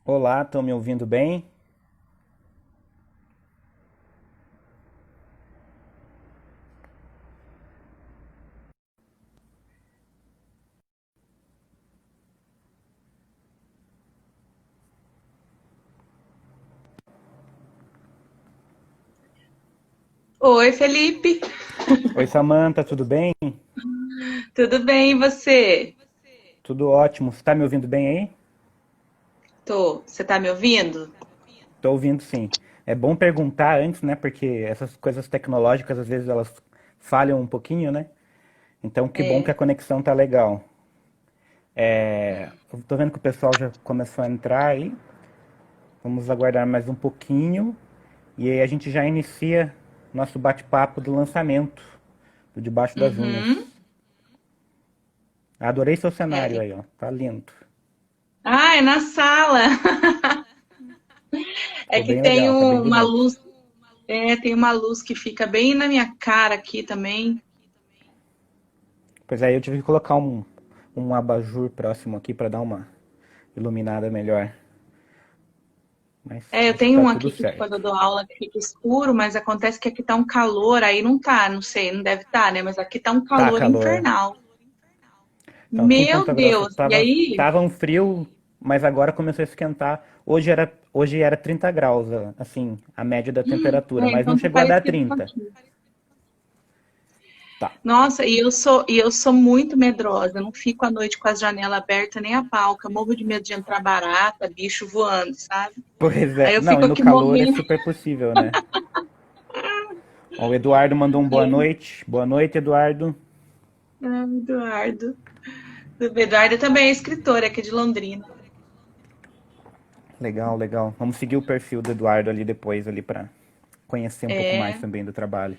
Olá, estão me ouvindo bem? Oi, Felipe. Oi, Samantha, tudo bem? Tudo bem, e você? Tudo ótimo. Você está me ouvindo bem aí? Tô. Você tá me ouvindo? Estou ouvindo sim. É bom perguntar antes, né? Porque essas coisas tecnológicas às vezes elas falham um pouquinho, né? Então, que bom que a É. conexão tá legal. Eu tô vendo que o pessoal já começou a entrar aí. Vamos aguardar mais um pouquinho. E aí a gente já inicia nosso bate-papo do lançamento do Debaixo das Unhas. Uhum. Adorei seu cenário É. aí, ó. Tá lindo. Ah, é na sala. É Ficou que bem tem legal, tá bem uma bonito. luz, tem uma luz que fica bem na minha cara aqui também. Pois aí eu tive que colocar um abajur próximo aqui para dar uma iluminada melhor. Mas É, eu acho que tenho tá um tudo aqui que quando eu certo. dou aula que fica escuro, mas acontece que aqui tá um calor, aí não tá, não sei, não deve estar, né? Mas aqui tá um Tá calor calor. infernal. Então aqui em Meu Ponta Grossa Deus! E tava, aí? tava um frio, mas agora começou a esquentar. Hoje era 30 graus, assim, a média da temperatura, É, mas não então tá chegou a dar parecido com 30. aqui. Tá. Nossa, e eu sou muito medrosa. Eu não fico à noite com as janelas abertas nem a pau, que eu morro de medo de entrar barata, bicho voando, sabe? Pois Aí é. eu Não, fico e no aqui calor é morrendo. super possível, né? Ó, o Eduardo mandou um boa noite. Boa noite, Eduardo. Ah, Eduardo. O Eduardo também é escritor aqui de Londrina. Legal, legal. Vamos seguir o perfil do Eduardo ali depois ali para conhecer um pouco mais É. também do trabalho.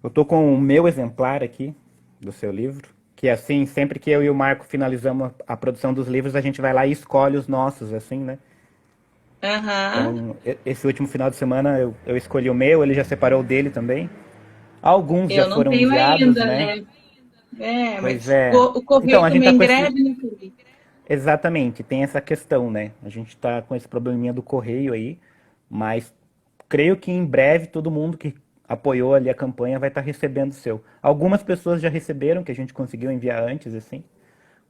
Eu tô com o meu exemplar aqui do seu livro, que assim, sempre que eu e o Marco finalizamos a produção dos livros, a gente vai lá e escolhe os nossos, assim, né? Aham. Então, esse último final de semana eu escolhi o meu, ele já separou o dele também. Alguns já Eu não foram tenho enviados, ainda, né? né? É, Pois mas é. o Então, correio a gente tá também com esse. greve, né, Felipe? Exatamente, tem essa questão, né? A gente tá com esse probleminha do correio aí, mas creio que em breve todo mundo que apoiou ali a campanha vai estar recebendo o seu. Algumas pessoas já receberam, que a gente conseguiu enviar antes, assim,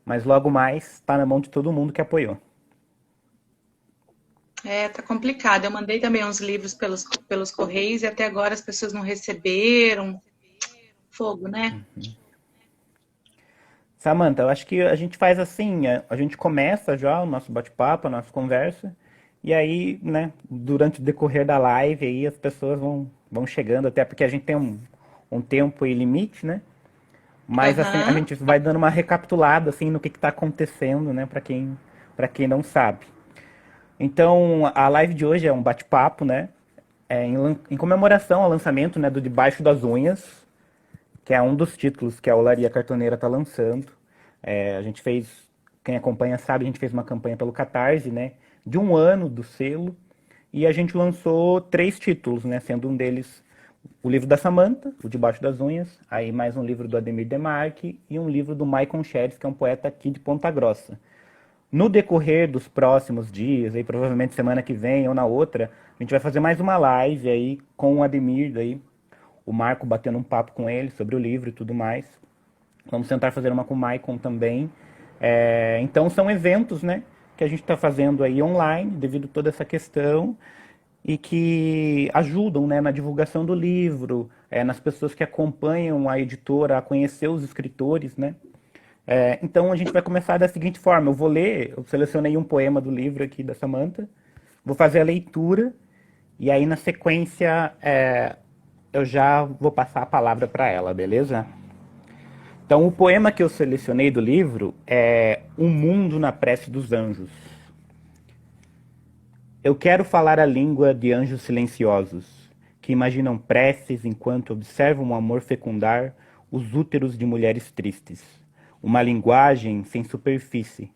mas logo mais está na mão de todo mundo que apoiou. É, tá complicado. Eu mandei também uns livros pelos correios e até agora as pessoas não receberam. Fogo, né? Samantha, eu acho que a gente faz assim, a gente começa já o nosso bate-papo, a nossa conversa, e aí, né, durante o decorrer da live aí as pessoas vão chegando, até porque a gente tem um tempo e limite, né? Mas assim, a Aham. gente vai dando uma recapitulada assim no que está acontecendo, né, para quem não sabe. Então, a live de hoje é um bate-papo, né, em comemoração ao lançamento, né, do Debaixo das Unhas, que é um dos títulos que a Olaria Cartoneira está lançando. A gente fez, quem acompanha sabe, a gente fez uma campanha pelo Catarse, né, de um ano do selo, e a gente lançou 3 títulos, né, sendo um deles o livro da Samantha, o Debaixo das Unhas, aí mais um livro do Ademir Demarque e um livro do Maicon Scheres, que é um poeta aqui de Ponta Grossa. No decorrer dos próximos dias, aí provavelmente semana que vem ou na outra, a gente vai fazer mais uma live aí com o Ademir, daí o Marco batendo um papo com ele sobre o livro e tudo mais. Vamos tentar fazer uma com o Maicon também. Então são eventos, né, que a gente está fazendo aí online, devido a toda essa questão, e que ajudam, né, na divulgação do livro, nas pessoas que acompanham a editora a conhecer os escritores, né? Então a gente vai começar da seguinte forma: eu vou ler, eu selecionei um poema do livro aqui da Samantha, vou fazer a leitura e aí na sequência eu já vou passar a palavra para ela, beleza? Então o poema que eu selecionei do livro é Um Mundo na Prece dos Anjos. Eu quero falar a língua de anjos silenciosos, que imaginam preces enquanto observam o amor fecundar os úteros de mulheres tristes. Uma linguagem sem superfície,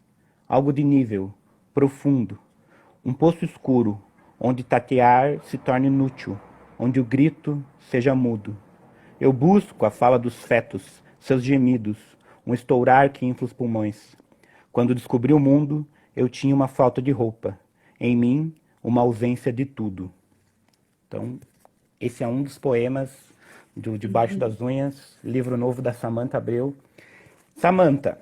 algo de nível, profundo, um poço escuro, onde tatear se torne inútil, onde o grito seja mudo. Eu busco a fala dos fetos, seus gemidos, um estourar que infla os pulmões. Quando descobri o mundo, eu tinha uma falta de roupa. Em mim, uma ausência de tudo. Então, esse é um dos poemas do Debaixo das Unhas, livro novo da Samantha Abreu. Samantha,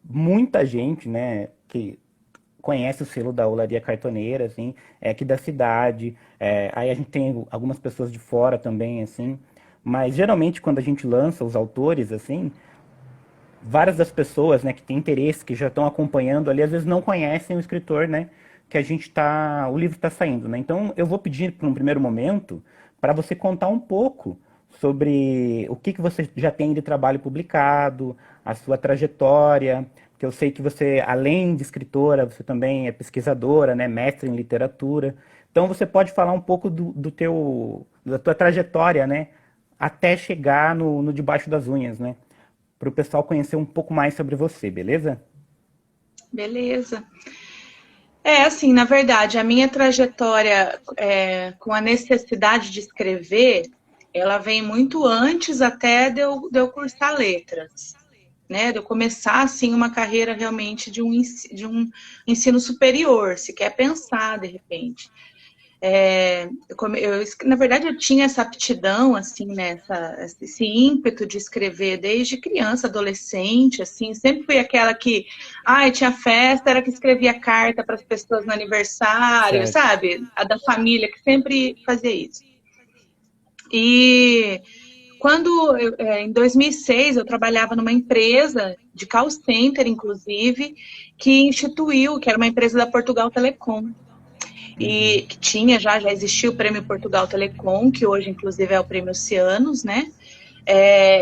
muita gente, né, que conhece o selo da Olaria Cartoneira, assim, é aqui da cidade, aí a gente tem algumas pessoas de fora também, assim, mas geralmente quando a gente lança os autores, assim, várias das pessoas, né, que têm interesse, que já estão acompanhando ali, às vezes não conhecem o escritor, né, que o livro está saindo, né? Então eu vou pedir para um primeiro momento para você contar um pouco sobre o que você já tem de trabalho publicado, a sua trajetória, que eu sei que você, além de escritora, você também é pesquisadora, né, mestre em literatura. Então você pode falar um pouco da tua trajetória, né, até chegar no Debaixo das Unhas, né? Para o pessoal conhecer um pouco mais sobre você, beleza? Beleza. Assim, na verdade, a minha trajetória com a necessidade de escrever, ela vem muito antes até de eu cursar letras, né? De eu começar, assim, uma carreira realmente de um ensino superior, se quer pensar, de repente. Na verdade, eu tinha essa aptidão, assim, né, esse ímpeto de escrever desde criança, adolescente, assim, sempre fui aquela que, tinha festa, era que escrevia carta para as pessoas no aniversário, Certo. sabe? A da família, que sempre fazia isso. E em 2006, eu trabalhava numa empresa de call center, inclusive, que era uma empresa da Portugal Telecom. E que já existia o Prêmio Portugal Telecom, que hoje, inclusive, é o Prêmio Oceanos, né?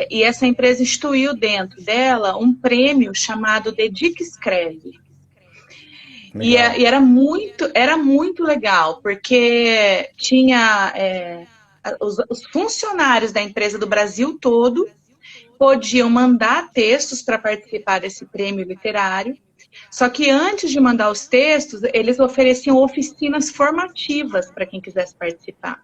E essa empresa instituiu dentro dela um prêmio chamado Dedique Escreve. E Legal. era muito legal, porque tinha os funcionários da empresa do Brasil todo podiam mandar textos para participar desse prêmio literário. Só que antes de mandar os textos, eles ofereciam oficinas formativas para quem quisesse participar.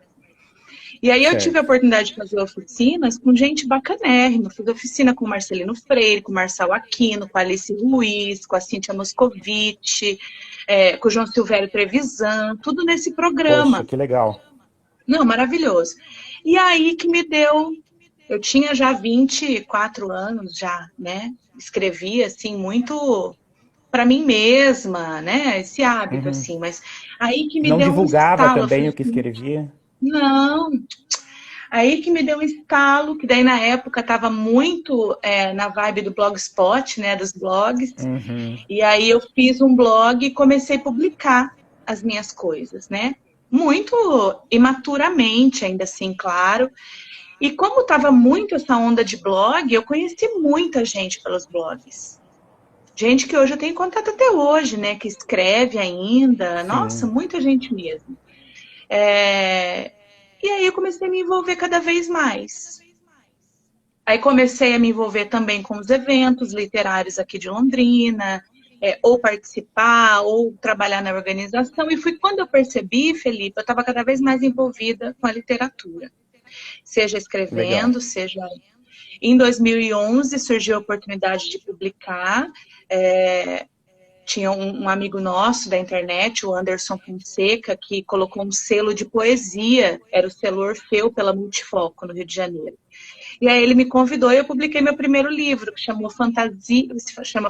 E aí eu tive a Certo. oportunidade de fazer oficinas com gente bacanérrima. Fiz oficina com o Marcelino Freire, com o Marçal Aquino, com a Alice Ruiz, com a Cíntia Moscovici, com o João Silvério Trevisan, tudo nesse Poxa, programa. que legal. Não, maravilhoso. E aí que me deu... Eu tinha já 24 anos, já, né? Escrevia, assim, muito para mim mesma, né? Esse hábito, Uhum. assim. Mas aí que me Não deu um divulgava estalo. Eu também falei o que assim, escrevia? não. Aí que me deu um estalo, que daí na época estava muito na vibe do Blogspot, né? Dos blogs. Uhum. E aí eu fiz um blog e comecei a publicar as minhas coisas, né? Muito imaturamente, ainda assim, claro. E como estava muito essa onda de blog, eu conheci muita gente pelos blogs. Gente que hoje eu tenho contato até hoje, né? Que escreve ainda. Nossa, Sim. muita gente mesmo. E aí eu comecei a me envolver cada vez mais. Aí comecei a me envolver também com os eventos literários aqui de Londrina, ou participar, ou trabalhar na organização. E foi quando eu percebi, Felipe, eu estava cada vez mais envolvida com a literatura. Seja Legal. escrevendo, seja... Em 2011 surgiu a oportunidade de publicar. Tinha um amigo nosso da internet, o Anderson Fonseca, que colocou um selo de poesia, era o selo Orfeu pela Multifoco, no Rio de Janeiro. E aí ele me convidou e eu publiquei meu primeiro livro, que chama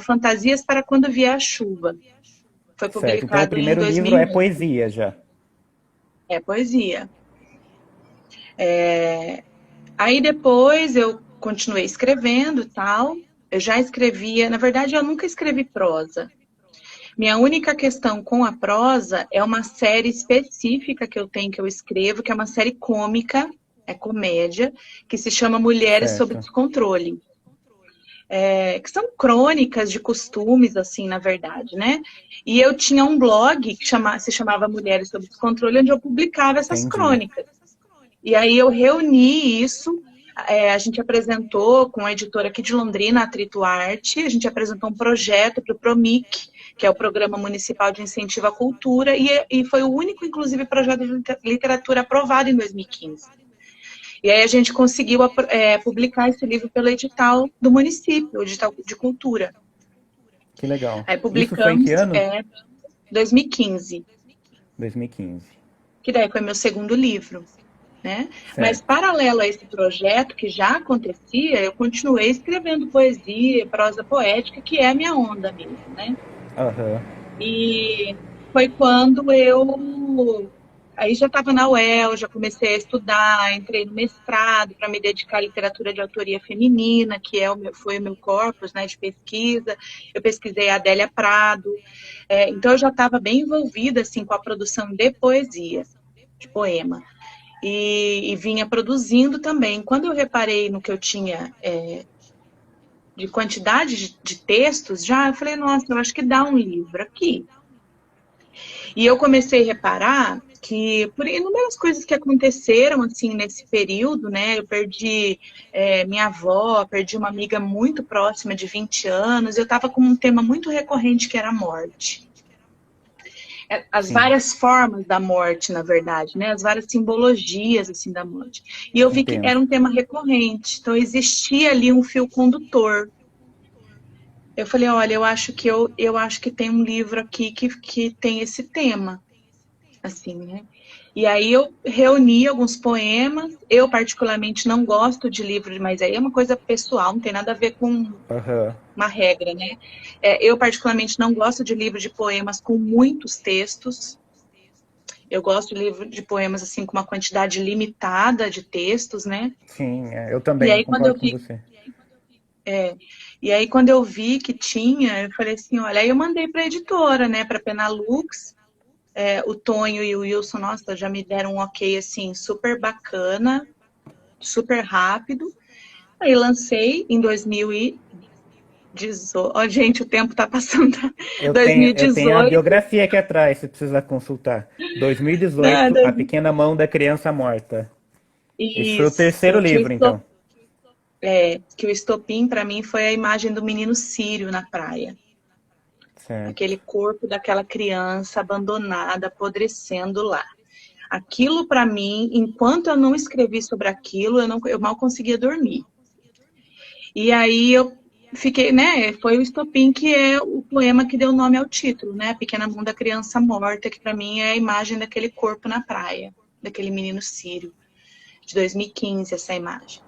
Fantasias para Quando Vier a Chuva. Foi Certo. Então o publicado em primeiro livro é 2011. poesia já. É poesia. Aí depois eu continuei escrevendo e tal. Eu já escrevia, na verdade eu nunca escrevi prosa. Minha única questão com a prosa é uma série específica que eu tenho, que eu escrevo, que é uma série cômica, é comédia, que se chama Mulheres sob Certo. Descontrole. Que são crônicas de costumes, assim, na verdade, né? E eu tinha um blog que se chamava Mulheres sob Descontrole, onde eu publicava essas Entendi. crônicas. E aí eu reuni isso, a gente apresentou com a editora aqui de Londrina, a Atrito Arte, a gente apresentou um projeto para o PROMIC, que é o Programa Municipal de Incentivo à Cultura, e foi o único, inclusive, projeto de literatura aprovado em 2015. E aí a gente conseguiu publicar esse livro pelo edital do município, o edital de cultura. Que legal. Aí Isso foi em que publicamos ano? 2015, 2015. que daí foi meu segundo livro, né? Mas Certo. paralelo a esse projeto que já acontecia, eu continuei escrevendo poesia, prosa poética, que é a minha onda mesmo, né? Aham. E foi quando eu aí já estava na UEL, já comecei a estudar, entrei no mestrado para me dedicar à literatura de autoria feminina, que foi o meu corpus, né, de pesquisa. Eu pesquisei a Adélia Prado, então eu já estava bem envolvida assim com a produção de poesia, de poema. E vinha produzindo também. Quando eu reparei no que eu tinha de quantidade de textos, já eu falei, nossa, eu acho que dá um livro aqui. E eu comecei a reparar que, por inúmeras coisas que aconteceram, assim, nesse período, né, eu perdi minha avó, perdi uma amiga muito próxima de 20 anos, eu estava com um tema muito recorrente que era a morte. As Sim. várias formas da morte, na verdade, né, as várias simbologias, assim, da morte. E eu vi que Entendo. era um tema recorrente, então existia ali um fio condutor. Eu falei, olha, eu acho que tem um livro aqui que tem esse tema, assim, né? E aí eu reuni alguns poemas. Eu particularmente não gosto de livro, mas aí é uma coisa pessoal, não tem nada a ver com Aham. uma regra, né? Eu particularmente não gosto de livro de poemas com muitos textos. Eu gosto de livro de poemas assim com uma quantidade limitada de textos, né? Sim, eu E também aí quando eu concordo com vi você. E aí, quando eu vi que tinha, eu falei assim, olha, aí eu mandei para a editora, né, para Penalux, o Tonho e o Wilson, nossa, já me deram um ok, assim, super bacana, super rápido. Aí lancei em 2018, ó, gente, o tempo tá passando, Eu tenho a 2018, biografia aqui atrás, se precisar consultar. né, 2018, A Pequena Mão da Criança Morta. Esse foi o terceiro isso, livro, então. que o estopim para mim foi a imagem do menino Sírio na praia. Certo. Aquele corpo daquela criança abandonada, apodrecendo lá. Aquilo para mim, enquanto eu não escrevi sobre aquilo, eu mal conseguia dormir. E aí eu fiquei, né? Foi o estopim que é o poema que deu nome ao título, né? A Pequena Mão da Criança Morta, que para mim é a imagem daquele corpo na praia, daquele menino sírio, de 2015, essa imagem.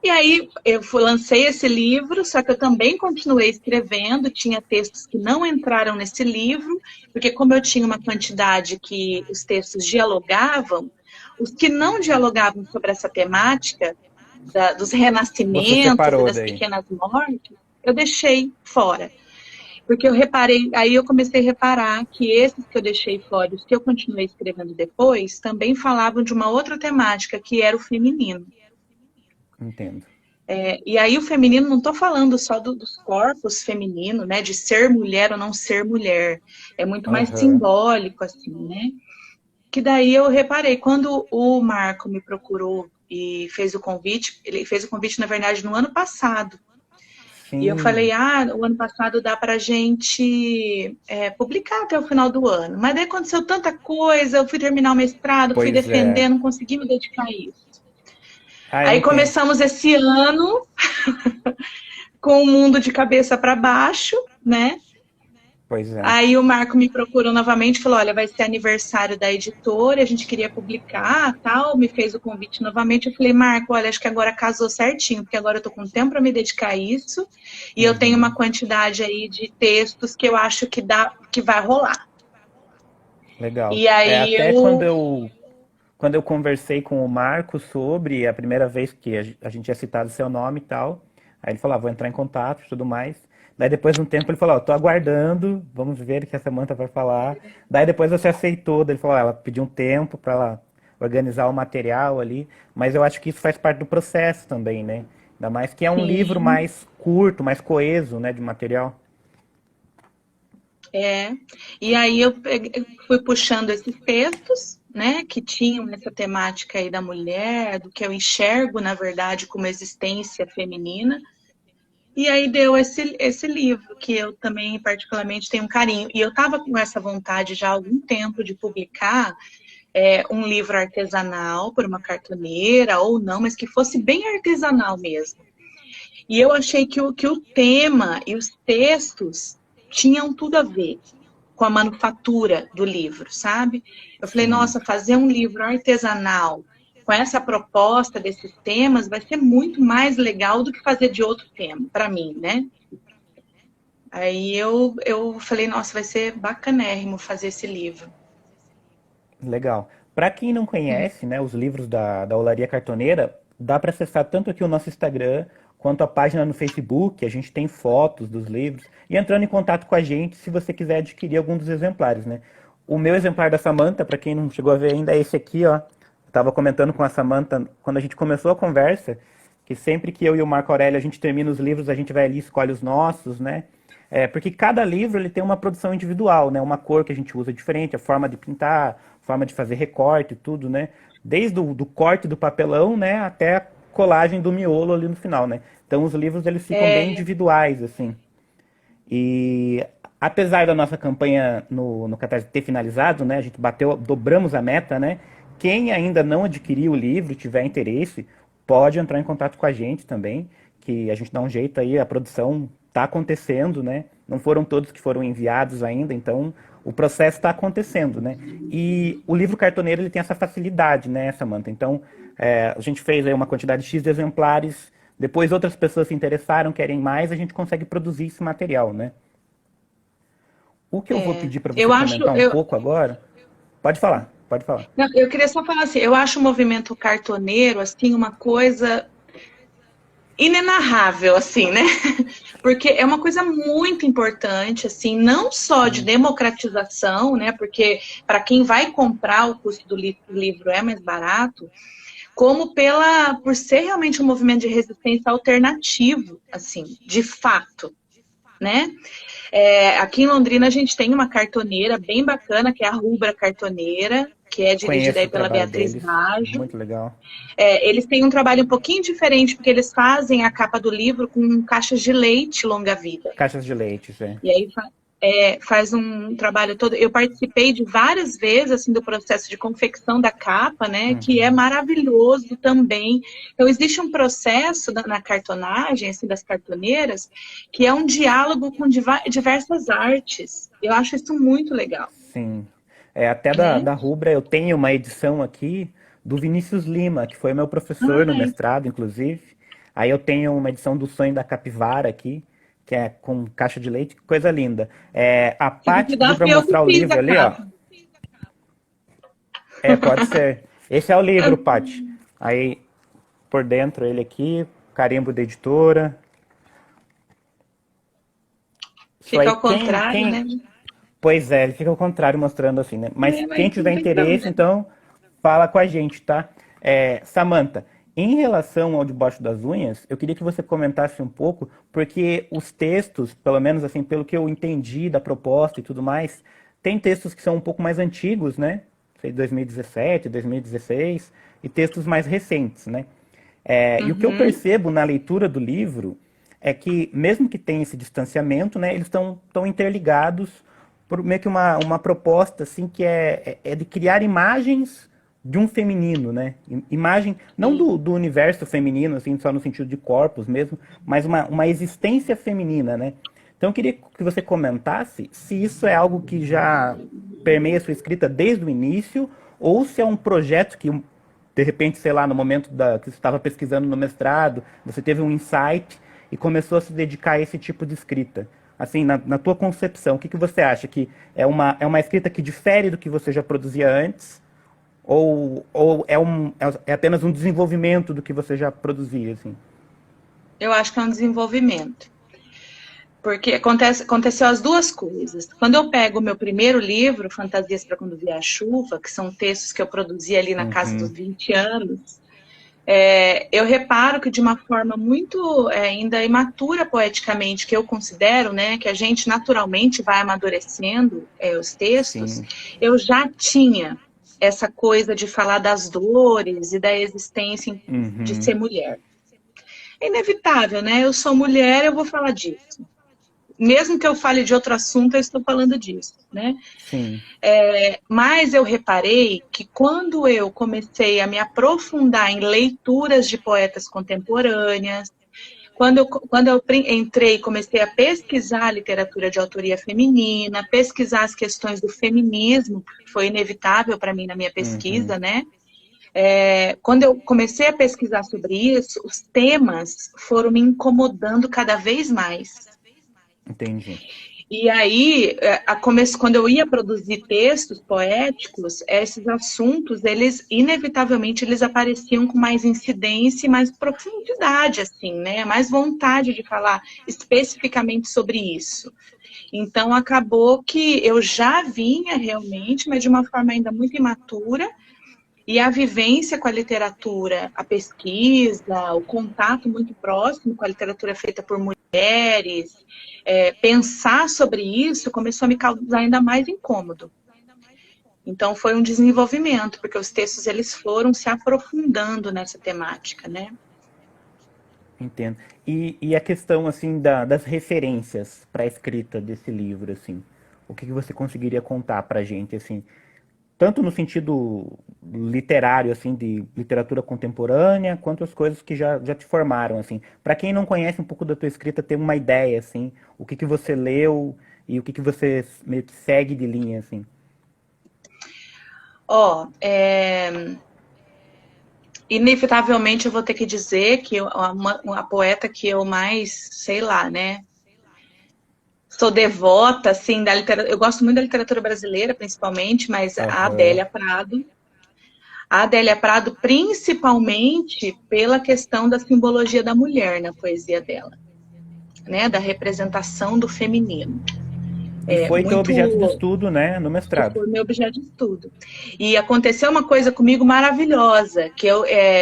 E aí lancei esse livro, só que eu também continuei escrevendo, tinha textos que não entraram nesse livro, porque como eu tinha uma quantidade que os textos dialogavam, os que não dialogavam sobre essa temática dos Você renascimentos e separou das daí. pequenas mortes, eu deixei fora. Porque eu reparei, aí eu comecei a reparar que esses que eu deixei fora, os que eu continuei escrevendo depois, também falavam de uma outra temática, que era o feminino. Entendo. E aí o feminino, não estou falando só dos corpos femininos, né? De ser mulher ou não ser mulher. É muito mais Aham. simbólico, assim, né? Que daí eu reparei, quando o Marco me procurou e fez o convite, ele fez o convite, na verdade, no ano passado. E eu Sim. falei, o ano passado dá pra gente publicar até o final do ano. Mas daí aconteceu tanta coisa, eu fui terminar o mestrado, fui Pois é. defender, não consegui me dedicar a isso. Ah, eu Aí entendo. começamos esse ano com o mundo de cabeça para baixo, né? Pois é. Aí o Marco me procurou novamente, falou, olha, vai ser aniversário da editora, a gente queria publicar, tal, me fez o convite novamente. Eu falei, Marco, olha, acho que agora casou certinho, porque agora eu tô com tempo para me dedicar a isso, e eu tenho uma quantidade aí de textos que eu acho que vai rolar. Legal. E aí Até eu quando eu conversei com o Marco sobre a primeira vez que a gente tinha citado seu nome e tal, aí ele falou, vou entrar em contato e tudo mais. Daí depois de um tempo ele falou, tô aguardando, vamos ver o que a Samantha vai falar. Daí depois você aceitou, daí ele falou, ela pediu um tempo para ela organizar o material ali, mas eu acho que isso faz parte do processo também, né? Ainda mais que é um livro sim, mais curto, mais coeso, né, de material. é. E aí eu fui puxando esses textos, né, que tinham essa temática aí da mulher, do que eu enxergo, na verdade, como existência feminina. E aí deu esse livro, que eu também particularmente tenho um carinho. E eu estava com essa vontade já há algum tempo de publicar, um livro artesanal por uma cartoneira ou não, mas que fosse bem artesanal mesmo. E eu achei que o tema e os textos tinham tudo a ver com a manufatura do livro, sabe? Eu falei, Sim. nossa, fazer um livro artesanal com essa proposta desses temas vai ser muito mais legal do que fazer de outro tema, para mim, né? Aí eu falei, nossa, vai ser bacanérrimo fazer esse livro. Legal. Para quem não conhece, né, os livros da Olaria Cartoneira, dá para acessar tanto aqui o nosso Instagram quanto a página no Facebook. A gente tem fotos dos livros e entrando em contato com a gente se você quiser adquirir algum dos exemplares, né? O meu exemplar da Samantha, para quem não chegou a ver ainda, é esse aqui, ó. Eu estava comentando com a Samantha quando a gente começou a conversa que sempre que eu e o Marco Aurélio a gente termina os livros, a gente vai ali e escolhe os nossos, né? Porque cada livro ele tem uma produção individual, né? Uma cor que a gente usa diferente, a forma de pintar, a forma de fazer recorte, tudo, né? Desde o do corte do papelão, né, até a colagem do miolo ali no final, né? Então os livros eles ficam bem individuais, assim. E apesar da nossa campanha no Catarse ter finalizado, né, a gente bateu, dobramos a meta, né? Quem ainda não adquiriu o livro, tiver interesse, pode entrar em contato com a gente também, que a gente dá um jeito aí, a produção está acontecendo, né? Não foram todos que foram enviados ainda, então o processo está acontecendo, né? E o livro cartoneiro ele tem essa facilidade, né, Samantha? Então a gente fez aí uma quantidade X de exemplares, depois outras pessoas se interessaram, querem mais, a gente consegue produzir esse material, né? O que eu vou pedir para você Eu acho, comentar um pouco agora, pode falar, pode falar. não, eu queria só falar assim, eu acho o movimento cartoneiro, assim, uma coisa inenarrável, assim, né? Porque é uma coisa muito importante, assim, não só de Sim, democratização, né? Porque para quem vai comprar o custo do livro é mais barato, como por ser realmente um movimento de resistência alternativo, assim, de fato, né? Aqui em Londrina a gente tem uma cartoneira bem bacana, que é a Rubra Cartoneira, que é dirigida conheço aí o pela trabalho Beatriz deles, Baggio. muito legal. Eles têm um trabalho um pouquinho diferente, porque eles fazem a capa do livro com caixas de leite longa-vida. Caixas de leite, é. E aí faz um trabalho todo. Eu participei de várias vezes assim do processo de confecção da capa, né? Que é maravilhoso também. Então existe um processo na cartonagem, assim, das cartoneiras, que é um diálogo com diversas artes. Eu acho isso muito legal, Sim. Até né? da Rubra eu tenho uma edição aqui do Vinícius Lima, que foi meu professor no Ai, mestrado, inclusive. Aí eu tenho uma edição do Sonho da Capivara aqui, que é com caixa de leite, que coisa linda. A que Paty pediu duvidar para fui eu que mostrar o fiz livro a ali, ó. capa. Pode ser. Esse é o livro, Paty. Aí, por dentro, ele aqui, carimbo da editora. Isso Fica aí, ao contrário, né? Pois é, ele fica ao contrário mostrando assim, né? Mas quem Mas não tiver tem interesse, problema. então fala com a gente, tá? Samantha, em relação ao Debaixo das Unhas, eu queria que você comentasse um pouco, porque os textos, pelo menos assim, pelo que eu entendi da proposta e tudo mais, tem textos que são um pouco mais antigos, né? Sei, 2017, 2016, e textos mais recentes, né? E o que eu Uhum. percebo na leitura do livro é que, mesmo que tenha esse distanciamento, né, eles estão tão interligados por meio que uma proposta assim que é de criar imagens de um feminino, né? Imagem não Sim. do universo feminino, assim, só no sentido de corpos mesmo, mas uma existência feminina, né? Então eu queria que você comentasse se isso é algo que já permeia a sua escrita desde o início, ou se é um projeto que, de repente, sei lá, no momento que você estava pesquisando no mestrado, você teve um insight e começou a se dedicar a esse tipo de escrita. Assim, na tua concepção, o que você acha? Que é uma escrita que difere do que você já produzia antes? Ou é apenas um desenvolvimento do que você já produzia, assim? Eu acho que é um desenvolvimento. Porque aconteceu as duas coisas. Quando eu pego o meu primeiro livro, Fantasias para Quando Vier a Chuva, que são textos que eu produzi ali na casa dos Uhum, 20 anos, eu reparo que de uma forma muito ainda imatura poeticamente, que eu considero, né, que a gente naturalmente vai amadurecendo os textos, sim. eu já tinha essa coisa de falar das dores e da existência de Uhum, ser mulher. É inevitável, né? Eu sou mulher, eu vou falar disso. mesmo que eu fale de outro assunto, eu estou falando disso, né? Sim. Mas eu reparei que quando eu comecei a me aprofundar em leituras de poetas contemporâneas, quando eu entrei e comecei a pesquisar literatura de autoria feminina, pesquisar as questões do feminismo, que foi inevitável para mim na minha Uhum. pesquisa, né? Quando eu comecei a pesquisar sobre isso, os temas foram me incomodando cada vez mais. Entendi. E aí, quando eu ia produzir textos poéticos, esses assuntos, eles inevitavelmente eles apareciam com mais incidência e mais profundidade, assim, né? Mais vontade de falar especificamente sobre isso. Então, acabou que eu já vinha realmente, mas de uma forma ainda muito imatura, e a vivência com a literatura, a pesquisa, o contato muito próximo com a literatura feita por mulheres, pensar sobre isso começou a me causar ainda mais incômodo. Então foi um desenvolvimento, porque os textos eles foram se aprofundando nessa temática, né? Entendo. E a questão, assim, das referências para a escrita desse livro, assim, o que você conseguiria contar pra gente, assim, tanto no sentido literário, assim, de literatura contemporânea, quanto as coisas que já te formaram, assim. Para quem não conhece um pouco da tua escrita, ter uma ideia, assim, o que você leu e o que você meio que segue de linha, assim. Ó, inevitavelmente eu vou ter que dizer que uma poeta que eu mais, sei lá, né? Sou devota, assim, da literatura. Eu gosto muito da literatura brasileira, principalmente, mas a Aham. Adélia Prado. A Adélia Prado, principalmente pela questão da simbologia da mulher na poesia dela, né? Da representação do feminino. E É foi teu objeto de muito. estudo, né, no mestrado. Foi meu objeto de estudo. E aconteceu uma coisa comigo maravilhosa, que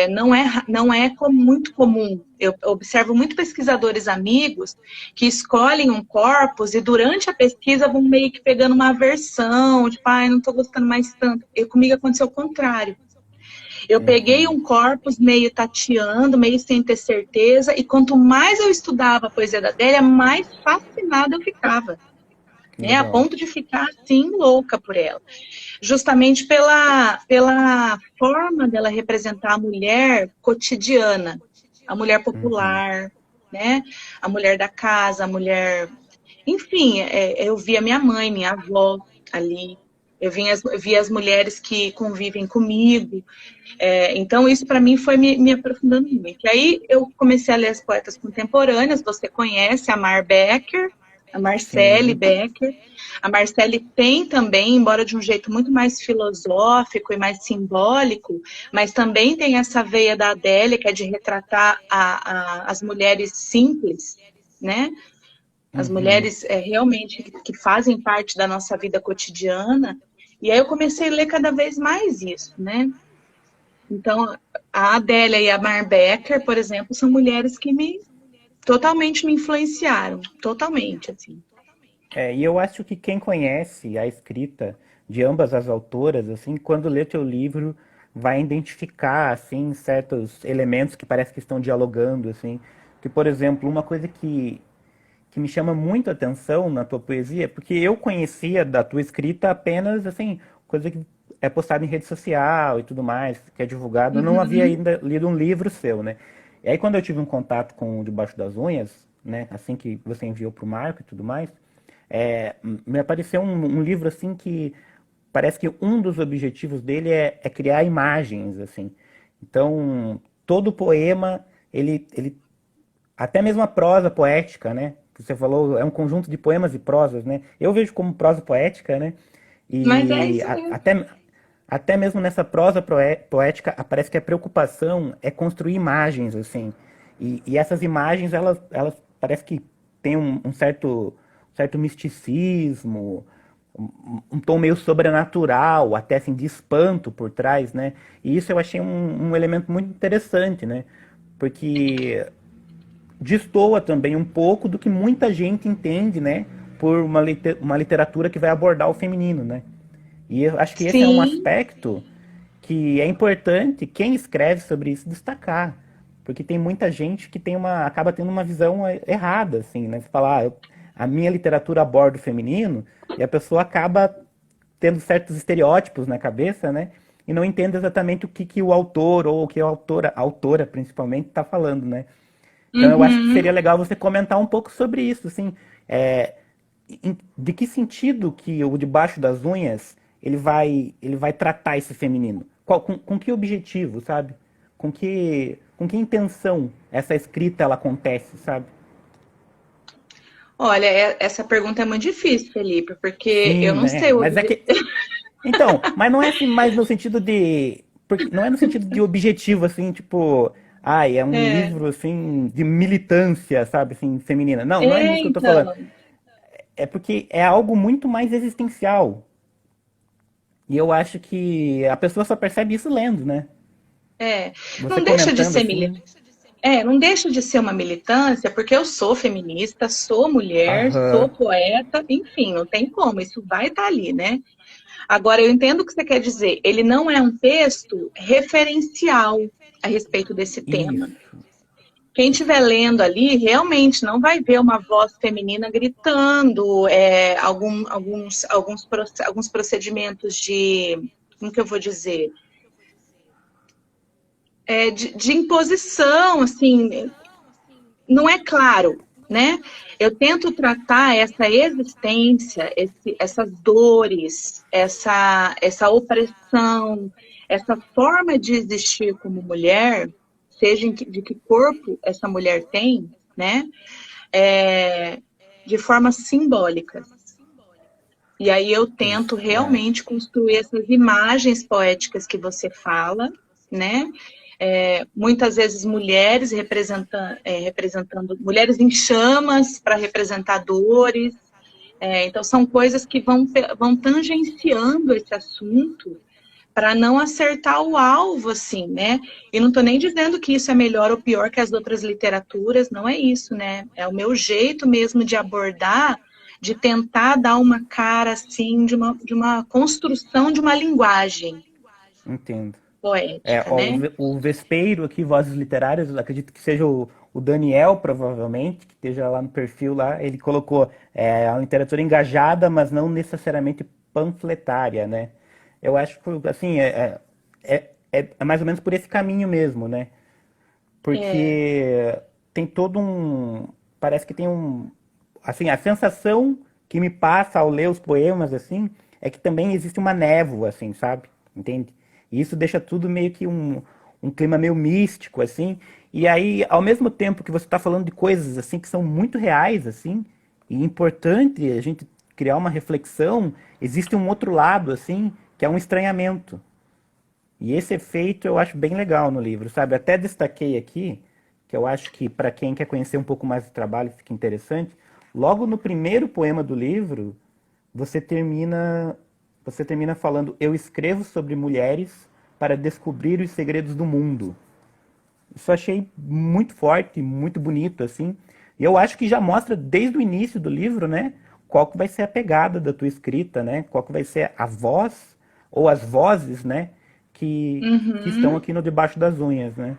não é muito comum. Eu observo muito pesquisadores amigos que escolhem um corpus e durante a pesquisa vão meio que pegando uma aversão, tipo, ai, não estou gostando mais tanto. Comigo aconteceu o contrário. Eu peguei Uhum. um corpus meio tateando, meio sem ter certeza, e quanto mais eu estudava a poesia da Adélia, mais fascinada eu ficava. Que Né, a legal. ponto de ficar assim louca por ela, justamente pela forma dela representar a mulher cotidiana, a mulher Uhum. popular, né, a mulher da casa, a mulher, enfim, eu vi a minha mãe, minha avó ali, vi as mulheres que convivem comigo, então isso para mim foi me aprofundando muito. E aí eu comecei a ler as poetas contemporâneas, você conhece a Mar Becker, a Marcelle Sim. Becker. A Marcelle tem também, embora de um jeito muito mais filosófico e mais simbólico, mas também tem essa veia da Adélia, que é de retratar as mulheres simples, né? As Uhum. mulheres realmente que fazem parte da nossa vida cotidiana. E aí eu comecei a ler cada vez mais isso, né? Então, a Adélia e a Mar Becker, por exemplo, são mulheres que totalmente me influenciaram, totalmente, assim. E eu acho que quem conhece a escrita de ambas as autoras, assim, quando lê teu livro, vai identificar, assim, certos elementos que parece que estão dialogando, assim. Que, por exemplo, uma coisa que me chama muito a atenção na tua poesia, porque eu conhecia da tua escrita apenas, assim, coisa que é postada em rede social e tudo mais, que é divulgado. Eu não havia Uhum. ainda lido um livro seu, né? E aí quando eu tive um contato com o Debaixo das Unhas, né, assim que você enviou pro Marco e tudo mais, me apareceu um livro, assim, que parece que um dos objetivos dele é criar imagens, assim. Então, todo poema, ele até mesmo a prosa poética, né? Que você falou, é um conjunto de poemas e prosas, né? Eu vejo como prosa poética, né? Mas é E isso mesmo. até mesmo nessa prosa poética, parece que a preocupação é construir imagens, assim. E essas imagens, elas parece que têm um certo misticismo, um tom meio sobrenatural, até assim, de espanto por trás, né? E isso eu achei um elemento muito interessante, né? Porque destoa também um pouco do que muita gente entende, né, por uma literatura que vai abordar o feminino, né? E eu acho que esse é um Sim, aspecto que é importante quem escreve sobre isso destacar, porque tem muita gente que acaba tendo uma visão errada, assim, né? Você fala, a minha literatura aborda o feminino, e a pessoa acaba tendo certos estereótipos na cabeça, né? E não entende exatamente o que, que o autor, ou o que a autora principalmente, está falando, né? Então eu acho que seria Uhum. legal você comentar um pouco sobre isso, assim, é, de que sentido que o Debaixo das Unhas ele vai tratar esse feminino? Com que objetivo, sabe? Com que intenção essa escrita ela acontece, sabe? Olha, essa pergunta é muito difícil, Felipe, porque eu Sim, não né? sei o Mas é que então, mas não é assim mais no sentido de porque não é no sentido de objetivo assim, tipo, ai, é um É, livro assim de militância, sabe, assim, feminina. Não, não é é, disso que eu tô falando. então. É porque é algo muito mais existencial. E eu acho que a pessoa só percebe isso lendo, né? É, Você não deixa de comentando ser assim. não deixa de ser uma militância, porque eu sou feminista, sou mulher, sou Aham. poeta, enfim, não tem como, isso vai estar ali, né? Agora, eu entendo o que você quer dizer. Ele não é um texto referencial a respeito desse tema. Isso. Quem estiver lendo ali realmente não vai ver uma voz feminina gritando, alguns procedimentos de, como que eu vou dizer, de imposição, assim, não é claro, né? Eu tento tratar essa existência, essas dores, essa opressão, essa forma de existir como mulher, seja de que corpo essa mulher tem, né? É, de forma simbólica. E aí eu tento Isso. É. realmente construir essas imagens poéticas que você fala, né? Muitas vezes mulheres representando mulheres em chamas para representar dores. Então são coisas que vão tangenciando esse assunto para não acertar o alvo, assim, né? E não estou nem dizendo que isso é melhor ou pior que as outras literaturas, não é isso, né? É o meu jeito mesmo de abordar, de tentar dar uma cara, assim, de uma construção de uma linguagem Entendo. É, poética, ó, né? o Vespeiro aqui, Vozes Literárias, eu acredito que seja o Daniel, provavelmente, que esteja lá no perfil lá, ele colocou a literatura engajada, mas não necessariamente panfletária, né? Eu acho que, assim, é mais ou menos por esse caminho mesmo, né? É, Porque tem todo um... Parece que tem um... Assim, a sensação que me passa ao ler os poemas, assim, é que também existe uma névoa, assim, sabe? Entende? E isso deixa tudo meio que um clima meio místico, assim. E aí, ao mesmo tempo que você está falando de coisas, assim, que são muito reais, assim, e importante a gente criar uma reflexão, existe um outro lado, assim, que é um estranhamento. E esse efeito eu acho bem legal no livro, sabe? Até destaquei aqui, que eu acho que para quem quer conhecer um pouco mais do trabalho fica interessante. Logo no primeiro poema do livro, você termina você termina falando: "Eu escrevo sobre mulheres para descobrir os segredos do mundo". Isso eu achei muito forte, muito bonito assim. E eu acho que já mostra desde o início do livro, né, qual que vai ser a pegada da tua escrita, né? Qual que vai ser a voz ou as vozes, né, que estão uhum. aqui no Debaixo das Unhas, né?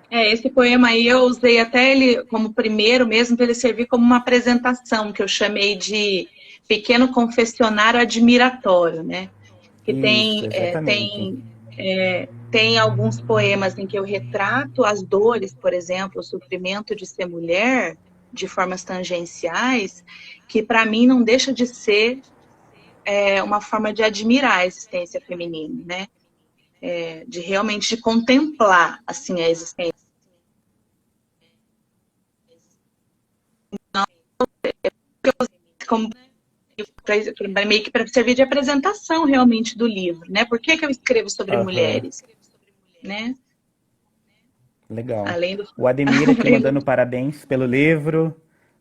Esse poema aí eu usei até ele como primeiro mesmo, para ele servir como uma apresentação, que eu chamei de Pequeno Confessionário Admiratório, né? Que Isso, exatamente. tem alguns poemas em que eu retrato as dores, por exemplo, o sofrimento de ser mulher, de formas tangenciais, que para mim não deixa de ser uma forma de admirar a existência feminina, né? De realmente de contemplar assim a existência. Como meio que para servir de apresentação realmente do livro, né? Por que eu escrevo sobre Aham, mulheres, né? legal. Além do, O Ademir aqui além do mandando parabéns pelo livro.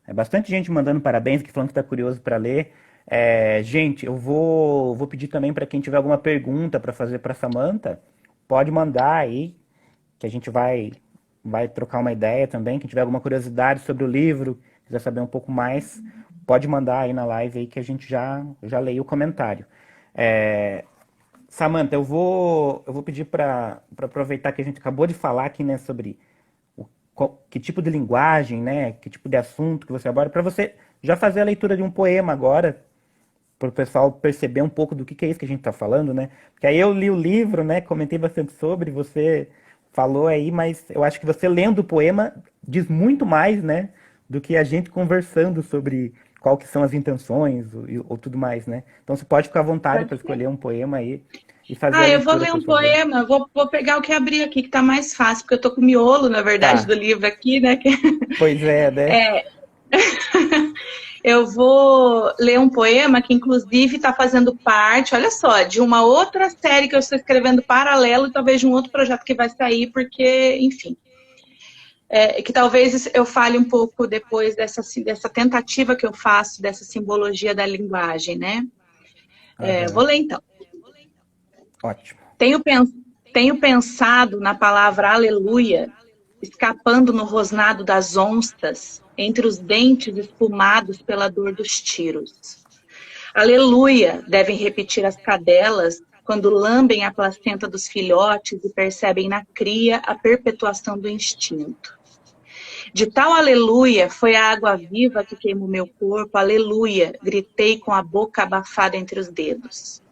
É bastante gente mandando parabéns, que falando que está curioso para ler. É, gente, vou pedir também para quem tiver alguma pergunta para fazer para Samantha, pode mandar aí, que a gente vai trocar uma ideia também. Quem tiver alguma curiosidade sobre o livro, quiser saber um pouco mais, pode mandar aí na live aí que a gente já leia o comentário. É, Samantha, eu vou pedir para aproveitar que a gente acabou de falar aqui, né, sobre que tipo de linguagem, né? Que tipo de assunto que você aborda, para você já fazer a leitura de um poema agora, para o pessoal perceber um pouco do que é isso que a gente está falando, né? Porque aí eu li o livro, né? Comentei bastante sobre, você falou aí, mas eu acho que você lendo o poema diz muito mais, né? Do que a gente conversando sobre qual que são as intenções ou tudo mais, né? Então você pode ficar à vontade para Pode ser. escolher um poema aí e fazer a Ah, eu vou leitura, ler por um favor. poema, vou pegar o que abri aqui, que tá mais fácil, porque eu tô com o miolo, na verdade, Tá, do livro aqui, né? pois é, né? Eu vou ler um poema que, inclusive, está fazendo parte, olha só, de uma outra série que eu estou escrevendo paralelo e talvez de um outro projeto que vai sair, porque, enfim, que talvez eu fale um pouco depois dessa tentativa que eu faço dessa simbologia da linguagem, né? Vou Aham, ler então. ótimo. Tenho, tenho pensado na palavra aleluia, escapando no rosnado das onças, entre os dentes espumados pela dor dos tiros. Aleluia, devem repetir as cadelas quando lambem a placenta dos filhotes e percebem na cria a perpetuação do instinto. De tal aleluia foi a água viva que queimou meu corpo, aleluia, gritei com a boca abafada entre os dedos.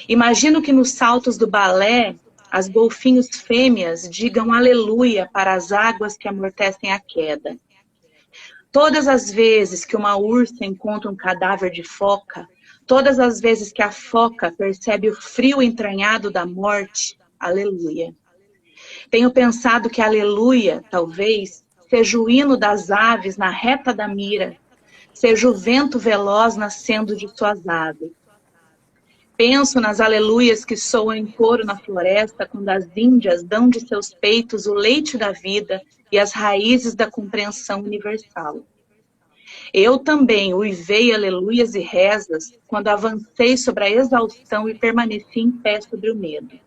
Imagino que nos saltos do balé, as golfinhos fêmeas digam aleluia para as águas que amortecem a queda. Todas as vezes que uma ursa encontra um cadáver de foca, todas as vezes que a foca percebe o frio entranhado da morte, aleluia. Tenho pensado que aleluia, talvez, seja o hino das aves na reta da mira, seja o vento veloz nascendo de suas asas. Penso nas aleluias que soam em coro na floresta, quando as índias dão de seus peitos o leite da vida e as raízes da compreensão universal. Eu também uivei aleluias e rezas quando avancei sobre a exaustão e permaneci em pé sobre o medo.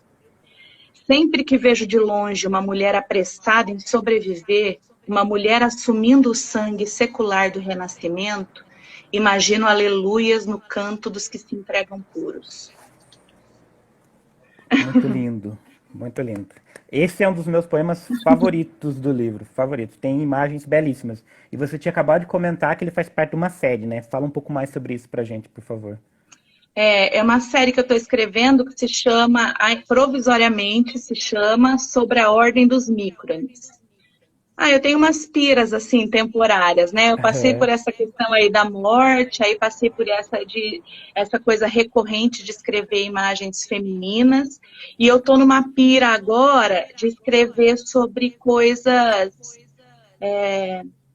Sempre que vejo de longe uma mulher apressada em sobreviver, uma mulher assumindo o sangue secular do renascimento, imagino aleluias no canto dos que se entregam puros. Muito lindo, muito lindo. Esse é um dos meus poemas favoritos do livro, favoritos. Tem imagens belíssimas. E você tinha acabado de comentar que ele faz parte de uma série, né? Fala um pouco mais sobre isso pra gente, por favor. É uma série que eu estou escrevendo que se chama, provisoriamente, se chama Sobre a Ordem dos Mícrones. Eu tenho umas piras, assim, temporárias, né? Eu passei por Aham. essa questão aí da morte, aí passei por essa coisa recorrente de escrever imagens femininas, e eu tô numa pira agora de escrever sobre coisas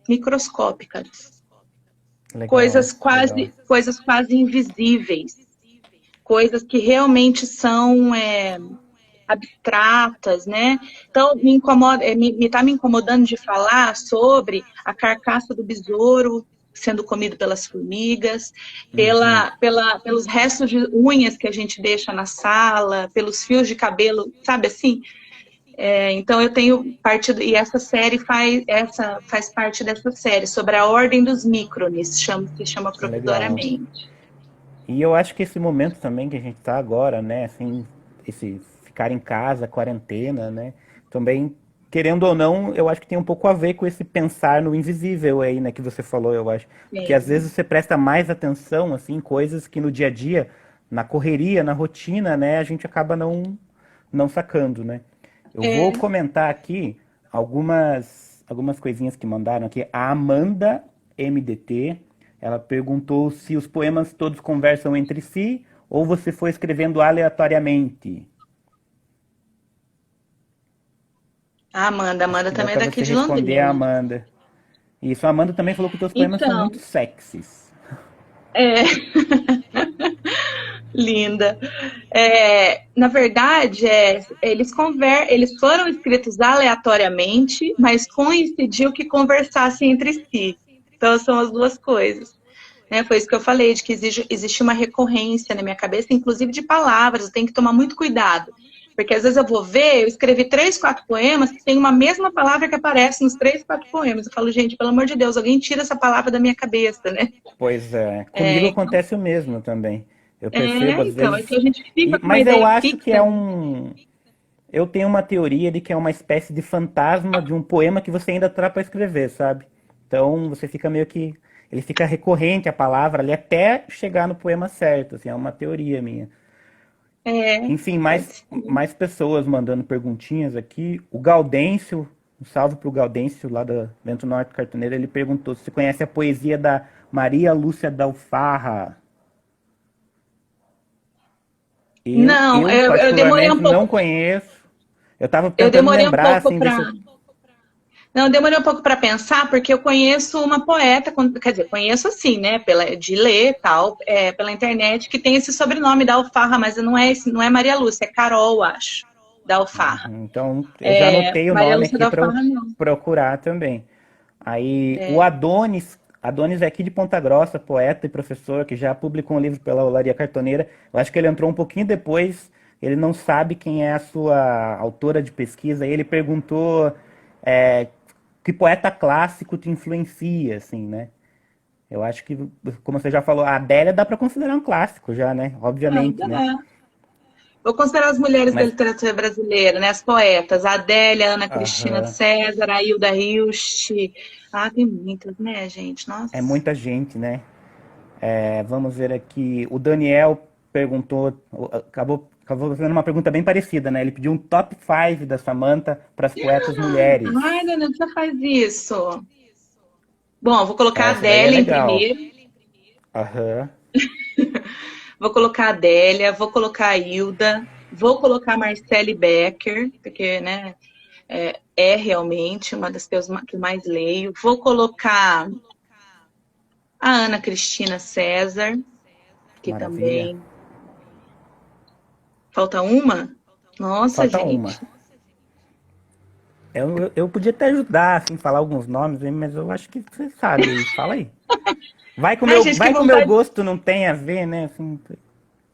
microscópicas, Legal, legal. coisas quase invisíveis, coisas que realmente são abstratas, né? Então, me incomoda, tá me incomodando de falar sobre a carcaça do besouro sendo comido pelas formigas, Uhum. pelos restos de unhas que a gente deixa na sala, pelos fios de cabelo, sabe assim? Então eu tenho partido, e essa série faz parte dessa série, sobre a ordem dos mícrones, se chama Legal. provisoriamente. E eu acho que esse momento também que a gente tá agora, né, assim, esse ficar em casa, quarentena, né, também, querendo ou não, eu acho que tem um pouco a ver com esse pensar no invisível aí, né, que você falou, eu acho. Porque às É, vezes você presta mais atenção, assim, em coisas que no dia a dia, na correria, na rotina, né, a gente acaba não sacando, né. Eu vou é, comentar aqui algumas coisinhas que mandaram aqui. A Amanda MDT, ela perguntou se os poemas todos conversam entre si ou você foi escrevendo aleatoriamente. Amanda Dá também é para daqui você de responder a Londrina. Amanda. Isso, a Amanda também falou que os teus poemas são Então, muito sexys. é, linda. Na verdade, eles foram escritos aleatoriamente, mas coincidiu que conversassem entre si. Então, são as duas coisas. Né? Foi isso que eu falei, de que existe uma recorrência na minha cabeça, inclusive de palavras, eu tenho que tomar muito cuidado. Porque às vezes eu vou ver, eu escrevi 3, 4 poemas que tem uma mesma palavra que aparece nos 3, 4 poemas. Eu falo, gente, pelo amor de Deus, alguém tira essa palavra da minha cabeça, né? Pois é, comigo acontece o mesmo também. Eu percebo às Então, é que vezes, a gente fica com uma mas eu ideia acho que fixa, é né? Eu tenho uma teoria de que é uma espécie de fantasma de um poema que você ainda tá para escrever, sabe? Então você fica meio que. Ele fica recorrente a palavra ali até chegar no poema certo, assim, é uma teoria minha. É, Enfim, pode ser. mais pessoas mandando perguntinhas aqui. O Gaudêncio, um salve pro Gaudêncio lá da Vento Norte Cartoneira, ele perguntou se você conhece a poesia da Maria Lúcia Dalfarra. Não, Eu eu demorei particularmente um não pouco, conheço. Eu tava eu tentando demorei um lembrar, pouco assim, ver se para eu... Não, eu demorei um pouco para pensar, porque eu conheço uma poeta, quer dizer, conheço assim, né, de ler tal, pela internet, que tem esse sobrenome da Alfarra, mas não é esse, não é Maria Lúcia, é Carol, acho, da Alfarra. Uhum. Então, eu já anotei o Maria nome Lúcia aqui da para eu Alfarra, não. procurar também. Aí, o É. Adonis é aqui de Ponta Grossa, poeta e professor, que já publicou um livro pela Olaria Cartoneira. Eu acho que ele entrou um pouquinho depois, ele não sabe quem é a sua autora de pesquisa, e ele perguntou é, que poeta clássico te influencia, assim, né? Eu acho que, como você já falou, a Adélia dá para considerar um clássico já, né? Obviamente, né? É. Vou considerar as mulheres da Mas, literatura brasileira, né? As poetas, a Adélia, Ana Cristina aham, César, a Hilda Hilst. Ah, tem muitas, né, gente? é Nossa. muita gente, né? Vamos ver aqui. O Daniel perguntou, acabou fazendo uma pergunta bem parecida, né? Ele pediu um top 5 da Samantha para as poetas mulheres. Ai, Daniel, você faz isso. Bom, vou colocar a Essa daí é Adélia em legal. primeiro. Aham. Vou colocar a Adélia, vou colocar a Hilda, vou colocar a Marcele Becker, porque, né, é realmente uma das que eu mais leio. Vou colocar a Ana Cristina César, que Maravilha. também. Falta uma? Nossa, Falta uma. gente. Eu podia até ajudar, assim, falar alguns nomes, aí, mas eu acho que você sabe aí. Fala aí. Ai, gente, que Vai que o meu vontade. gosto não tem a ver, né? Assim,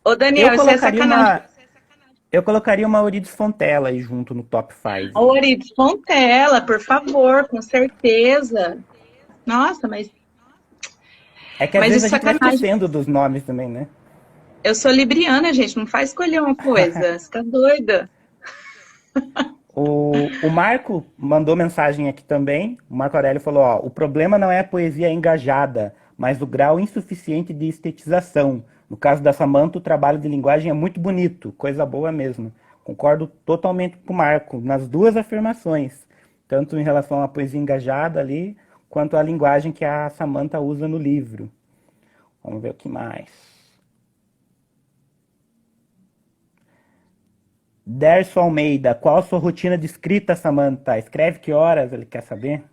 Ô, eu Daniel, isso é colocaria sacanagem. uma, eu colocaria uma Euridice Fontela aí junto no top 5 Ô, aí. Orides Fontela, por favor, com certeza. Nossa, É que às mas vezes isso a é gente vai sacanagem. esquecendo dos nomes também, né? Eu sou libriana, gente, não faz escolher uma coisa. Você tá doida? O Marco mandou mensagem aqui também. O Marco Aurélio falou: ó, o problema não é a poesia engajada, mas o grau insuficiente de estetização. No caso da Samantha, o trabalho de linguagem é muito bonito, coisa boa mesmo. Concordo totalmente com o Marco nas duas afirmações, tanto em relação à poesia engajada ali, quanto à linguagem que a Samantha usa no livro. Vamos ver o que mais. Derso Almeida, qual a sua rotina de escrita, Samantha? Escreve que horas? Ele quer saber?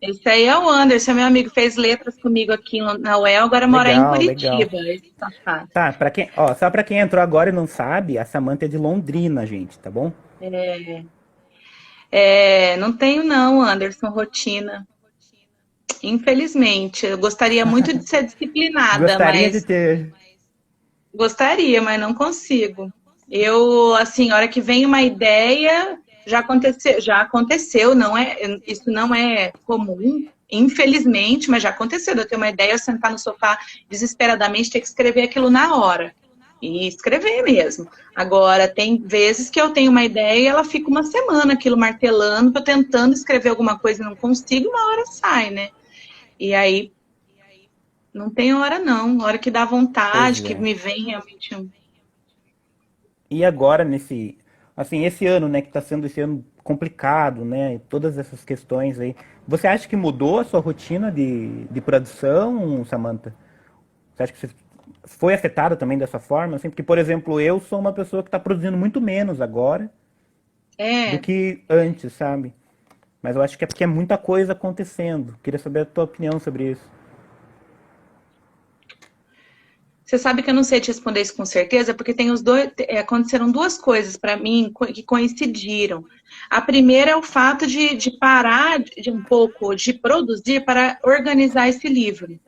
Esse aí é o Anderson, meu amigo, fez letras comigo aqui na UEL, agora mora em Legal, legal. Curitiba, esse safado. Tá, para quem, ó, só pra quem entrou agora e não sabe, a Samantha é de Londrina, gente, tá bom? Não tenho não, Anderson, rotina. Infelizmente, eu gostaria muito de ser disciplinada, Gostaria de mas ter. gostaria, mas não consigo. Eu, assim, a hora que vem uma ideia, já aconteceu, não é, isso não é comum, infelizmente, mas já aconteceu. Eu tenho uma ideia, eu sentar no sofá desesperadamente, ter que escrever aquilo na hora. E escrever mesmo. Agora, tem vezes que eu tenho uma ideia e ela fica uma semana aquilo martelando, tô tentando escrever alguma coisa e não consigo, uma hora sai, né? E aí não tem hora não, hora que dá Pois vontade, que é. me vem realmente E agora, nesse. Assim, esse ano, né, que tá sendo esse ano complicado, né? Todas essas questões aí. Você acha que mudou a sua rotina de produção, Samantha? Você acha que você foi afetada também dessa forma? Assim, porque, por exemplo, eu sou uma pessoa que está produzindo muito menos agora do É, que antes, sabe? Mas eu acho que é porque é muita coisa acontecendo. Queria saber a tua opinião sobre isso. você sabe que eu não sei te responder isso com certeza, porque tem os dois, aconteceram duas coisas para mim que coincidiram. A primeira é o fato de parar de um pouco de produzir para organizar esse livro.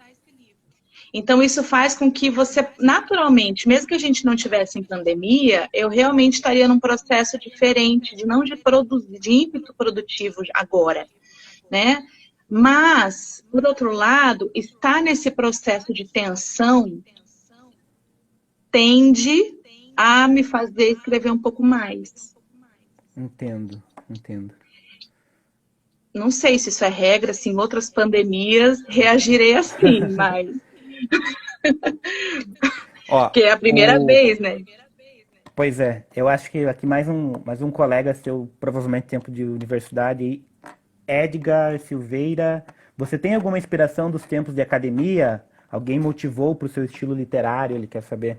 Então, isso faz com que você, naturalmente, mesmo que a gente não tivesse em pandemia, eu realmente estaria num processo diferente, de não de produzir, de ímpeto produtivo agora, né? Mas, por outro lado, estar nesse processo de tensão tende a me fazer escrever um pouco mais. Entendo, entendo. Não sei se isso é regra, se em outras pandemias reagirei assim, mas Ó, que é a primeira o... vez, né? Pois é, eu acho que aqui mais um colega seu, provavelmente tempo de universidade, Edgar Silveira. Você tem alguma inspiração dos tempos de academia? Alguém motivou para o seu estilo literário? Ele quer saber.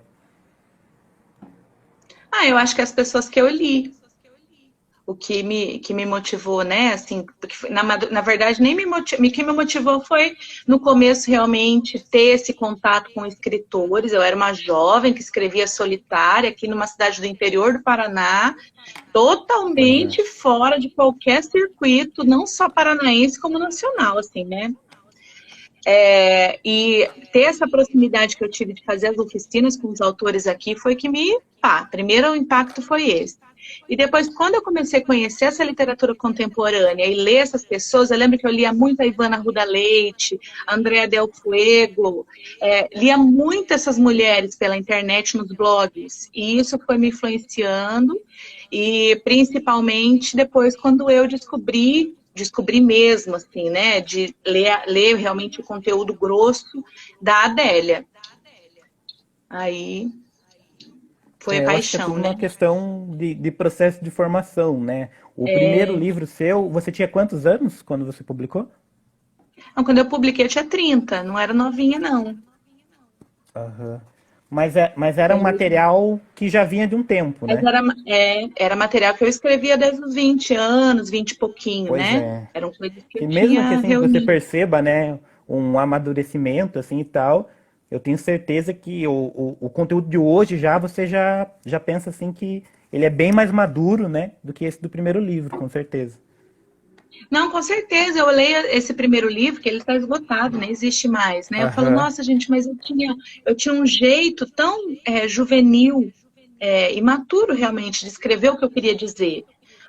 Ah, eu acho que as pessoas que eu li, o que me motivou, né? Assim, porque na verdade nem o que me motivou foi no começo realmente ter esse contato com escritores. Eu era uma jovem que escrevia solitária aqui numa cidade do interior do Paraná, Pois é. totalmente fora de qualquer circuito, não só paranaense como nacional, assim, né? E ter essa proximidade que eu tive de fazer as oficinas com os autores aqui foi que primeiro o impacto foi esse. E depois, quando eu comecei a conhecer essa literatura contemporânea e ler essas pessoas, eu lembro que eu lia muito a Ivana Arruda Leite, a Andrea Del Fuego, lia muito essas mulheres pela internet, nos blogs, e isso foi me influenciando, e principalmente depois quando eu descobri mesmo, assim, né, de ler realmente o conteúdo grosso da Adélia. Aí foi Eu acho que é paixão, tudo né? uma questão de processo de formação, né? O primeiro livro seu, você tinha quantos anos quando você publicou? Então, quando eu publiquei, eu tinha 30, não era novinha, não. Aham. Mas era um material que já vinha de um tempo, Mas né? era material que eu escrevia desde os 20 anos, 20 e pouquinho, Pois né? é. Eram coisas que eu Que mesmo que tinha assim você reunido. perceba, né, um amadurecimento assim e tal, eu tenho certeza que o conteúdo de hoje já pensa assim que ele é bem mais maduro, né, do que esse do primeiro livro, com certeza. Não, com certeza, eu leio esse primeiro livro, que ele está esgotado, nem existe mais, né? Eu falo, Aham. nossa, gente, mas eu tinha um jeito tão juvenil, imaturo realmente, de escrever o que eu queria dizer.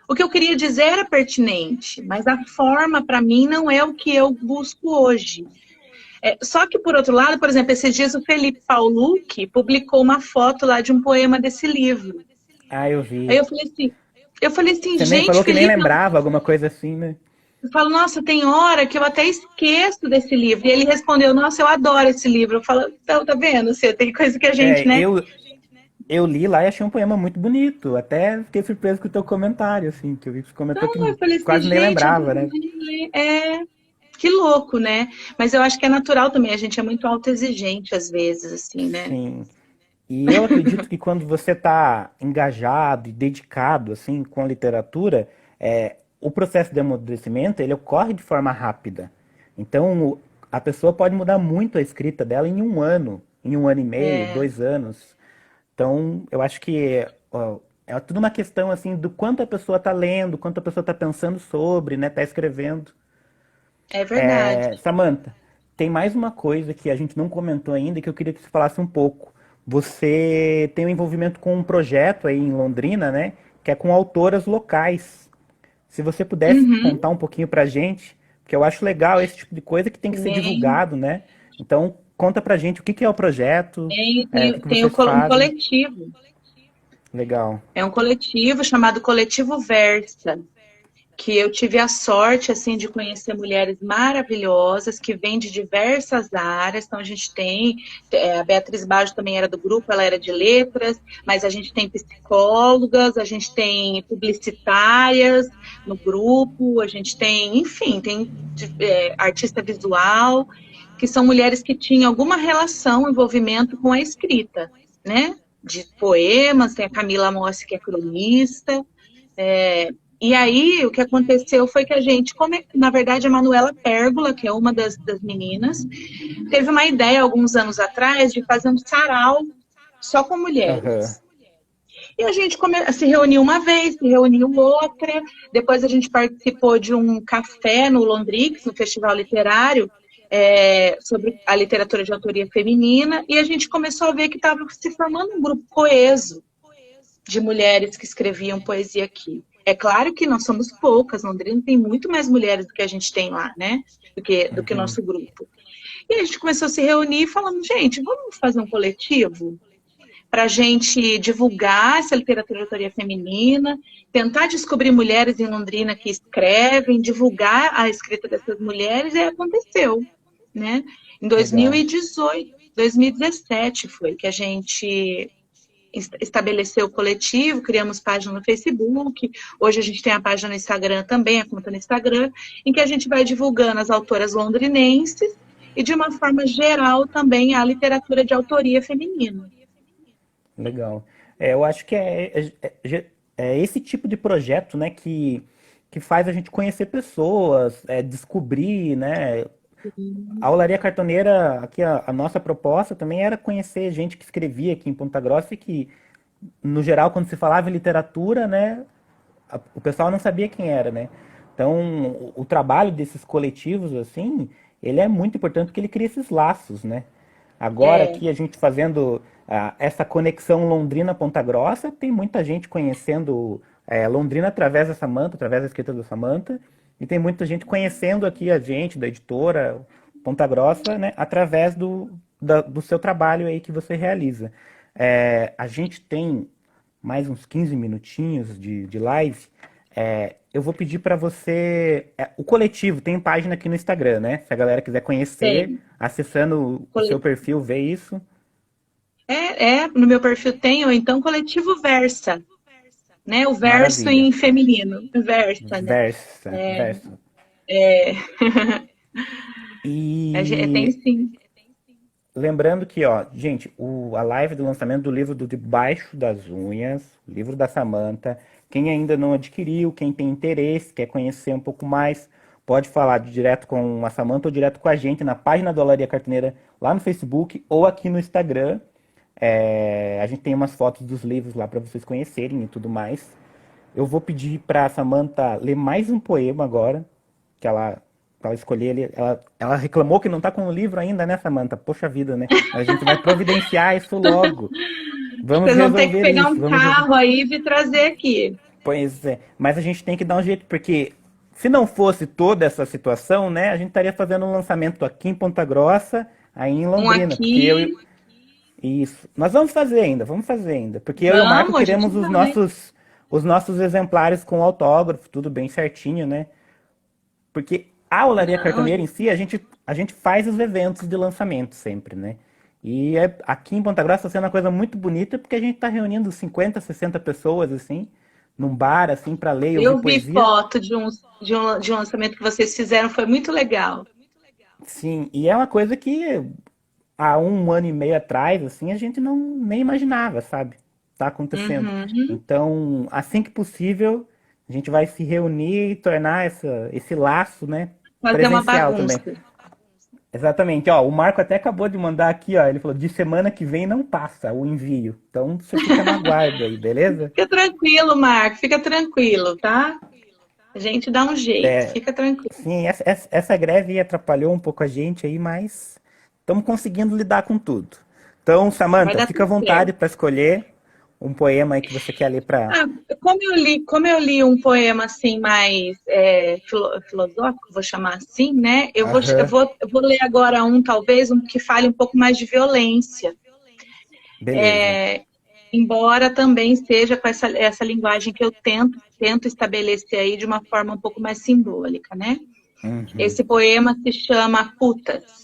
O que eu queria dizer era pertinente, mas a forma, para mim, não é o que eu busco hoje. Só que, por outro lado, por exemplo, esses dias o Felipe Paolucci publicou uma foto lá de um poema desse livro. Ah, eu Aí vi. eu falei assim, Você nem gente, falou que nem Felipe, lembrava, alguma coisa assim, né? eu falo, nossa, tem hora que eu até esqueço desse livro. E ele respondeu, nossa, eu adoro esse livro. Eu falo, então, tá vendo? Você tem coisa que a gente, É, né? eu li lá e achei um poema muito bonito. Até fiquei surpreso com o teu comentário, assim, que eu vi que você comentou que Então, eu falei assim, quase nem gente, eu lembrava, né? precisei ler. Que louco, né? Mas eu acho que é natural também. A gente é muito autoexigente às vezes, assim, né? Sim. E eu acredito que quando você está engajado e dedicado assim com a literatura, o processo de amadurecimento ele ocorre de forma rápida. Então a pessoa pode mudar muito a escrita dela em um ano e meio, É, 2 anos. Então eu acho que ó, é tudo uma questão assim do quanto a pessoa está lendo, quanto a pessoa está pensando sobre, né, está escrevendo. é verdade. Samantha, tem mais uma coisa que a gente não comentou ainda que eu queria que você falasse um pouco. Você tem um envolvimento com um projeto aí em Londrina, né? Que é com autoras locais. Se você pudesse Uhum. contar um pouquinho pra gente, porque eu acho legal esse tipo de coisa que tem que ser Tem, divulgado, né? Então, conta pra gente o que que é o projeto, tem, o que tem, que tem vocês um fazem. coletivo. Legal. É um coletivo chamado Coletivo Versa, que eu tive a sorte assim de conhecer mulheres maravilhosas que vêm de diversas áreas. Então a gente tem a Beatriz Baggio também era do grupo, ela era de letras, mas a gente tem psicólogas, a gente tem publicitárias no grupo, a gente tem, enfim, tem artista visual, que são mulheres que tinham alguma relação, envolvimento com a escrita, né? De poemas, tem a Camila Mossi, que é cronista, e aí, o que aconteceu foi que a gente, na verdade, a Manuela Pérgola, que é uma das meninas, teve uma ideia alguns anos atrás de fazer um sarau só com Aham. mulheres. E a gente se reuniu uma vez, se reuniu outra, depois a gente participou de um café no Londrix, no Festival Literário, sobre a literatura de autoria feminina, e a gente começou a ver que estava se formando um grupo coeso de mulheres que escreviam poesia aqui. É claro que nós somos poucas, Londrina tem muito mais mulheres do que a gente tem lá, né? Do que o Uhum. nosso grupo. E a gente começou a se reunir e falando, gente, vamos fazer um coletivo? para a gente divulgar essa literatura de autoria feminina, tentar descobrir mulheres em Londrina que escrevem, divulgar a escrita dessas mulheres, e aconteceu, né? Em Legal. 2018, 2017 foi que a gente estabeleceu o coletivo, criamos página no Facebook, hoje a gente tem a página no Instagram também, a conta no Instagram, em que a gente vai divulgando as autoras londrinenses e, de uma forma geral, também a literatura de autoria feminina. Legal. Eu acho que é esse tipo de projeto, né, que faz a gente conhecer pessoas, descobrir, né? A Olaria Cartoneira, aqui a nossa proposta também era conhecer gente que escrevia aqui em Ponta Grossa e que, no geral, quando se falava em literatura, né, o pessoal não sabia quem era, né? Então, o trabalho desses coletivos, assim, ele é muito importante porque ele cria esses laços, né? Agora É, aqui a gente fazendo essa conexão Londrina-Ponta Grossa, tem muita gente conhecendo Londrina através da Samanta, através da escrita da Samanta, e tem muita gente conhecendo aqui a gente, da editora Ponta Grossa, né, através do seu trabalho aí que você realiza. A gente tem mais uns 15 minutinhos de live. Eu vou pedir para você. O coletivo tem página aqui no Instagram, né? Se a galera quiser conhecer, tem. acessando o seu perfil, vê isso. No meu perfil tem, ou então Coletivo Versa, né? O verso Maravilha. em feminino, Versa, né? Versa, versa. Tem E sim. lembrando que, ó, gente, a live do lançamento do livro do Debaixo das Unhas, o livro da Samanta, quem ainda não adquiriu, quem tem interesse, quer conhecer um pouco mais, pode falar direto com a Samanta ou direto com a gente na página da Olaria Cartoneira lá no Facebook ou aqui no Instagram. A gente tem umas fotos dos livros lá para vocês conhecerem e tudo mais. Eu vou pedir para a Samanta ler mais um poema agora, que ela escolheu ali. Ela reclamou que não está com o livro ainda, né, Samanta? Poxa vida, né? Mas a gente vai providenciar isso logo. Vamos Vocês vão ter que resolver pegar isso. um carro aí e vir trazer aqui. Pois é. Mas a gente tem que dar um jeito, porque se não fosse toda essa situação, né, a gente estaria fazendo um lançamento aqui em Ponta Grossa, aí em Um Londrina, porque aqui, isso. Nós vamos fazer ainda, porque eu e o Marco vamos, a gente queremos os vai. nossos exemplares com autógrafo, tudo bem certinho, né? Porque a Olaria Não, Cartoneira em si, a gente faz os eventos de lançamento sempre, né? E aqui em Ponta Grossa está sendo uma coisa muito bonita, porque a gente está reunindo 50, 60 pessoas, assim, num bar, assim, para ler e ouvir eu vi poesia. foto de um lançamento que vocês fizeram, foi muito legal. Sim, e é uma coisa que há um ano e meio atrás, assim, a gente não nem imaginava, sabe? Tá acontecendo. Uhum. Então, assim que possível, a gente vai se reunir e tornar esse laço, né, Fazer uma presencial também. bagunça. Exatamente, ó, o Marco até acabou de mandar aqui, ó, ele falou, de semana que vem não passa o envio. Então, você fica no aguardo aí, beleza? Fica tranquilo, Marco, fica tranquilo, tá? A gente dá um jeito, fica tranquilo. Sim, essa greve atrapalhou um pouco a gente aí, mas estamos conseguindo lidar com tudo. Então, Vai Samantha, dar fica à tudo certo. vontade para escolher um poema aí que você quer ler para. Ah, como eu li um poema assim mais filosófico, vou chamar assim, né? Eu vou, eu Aham, vou, eu vou ler agora talvez um que fale um pouco mais de violência, beleza. embora também seja com essa linguagem que eu tento estabelecer aí de uma forma um pouco mais simbólica, né? Uhum. Esse poema se chama Putas.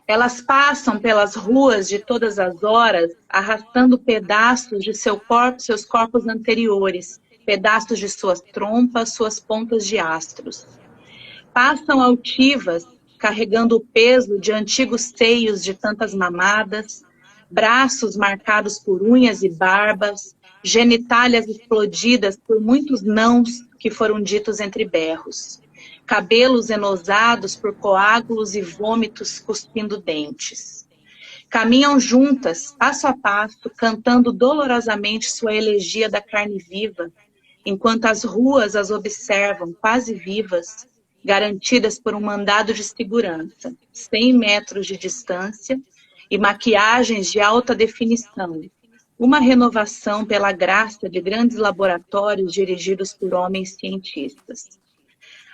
Elas passam pelas ruas de todas as horas, arrastando pedaços de seus corpos anteriores, pedaços de suas trompas, suas pontas de astros. Passam altivas, carregando o peso de antigos seios de tantas mamadas, braços marcados por unhas e barbas, genitálias explodidas por muitos nãos que foram ditos entre berros, cabelos enosados por coágulos e vômitos cuspindo dentes. Caminham juntas, passo a passo, cantando dolorosamente sua elegia da carne viva, enquanto as ruas as observam, quase vivas, garantidas por um mandado de segurança, 100 metros de distância e maquiagens de alta definição, uma renovação pela graça de grandes laboratórios dirigidos por homens cientistas.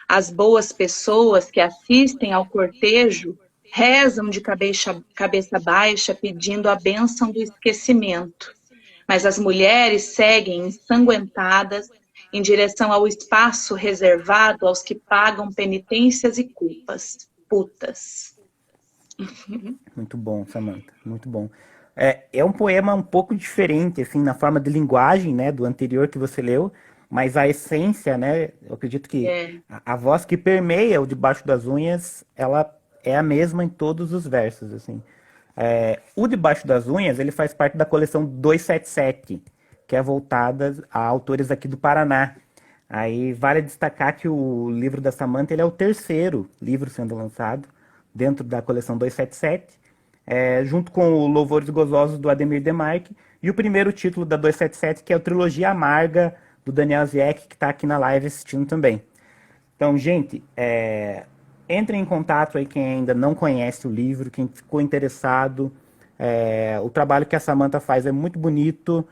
As boas pessoas que assistem ao cortejo rezam de cabeça baixa pedindo a bênção do esquecimento. Mas as mulheres seguem ensanguentadas em direção ao espaço reservado aos que pagam penitências e culpas. Putas. Muito bom, Samantha, muito bom. É um poema um pouco diferente, assim, na forma de linguagem, né, do anterior que você leu, mas a essência, né, eu acredito que É, a voz que permeia o Debaixo das Unhas, ela é a mesma em todos os versos, assim. O Debaixo das Unhas, ele faz parte da coleção 277, que é voltada a autores aqui do Paraná. Aí vale destacar que o livro da Samantha, ele é o terceiro livro sendo lançado dentro da coleção 277, junto com o Louvores Gozosos do Ademir Demarque, e o primeiro título da 277, que é a Trilogia Amarga, do Daniel Ziek, que está aqui na live assistindo também. Então, gente, entrem em contato aí quem ainda não conhece o livro, quem ficou interessado. O trabalho que a Samantha faz é muito bonito,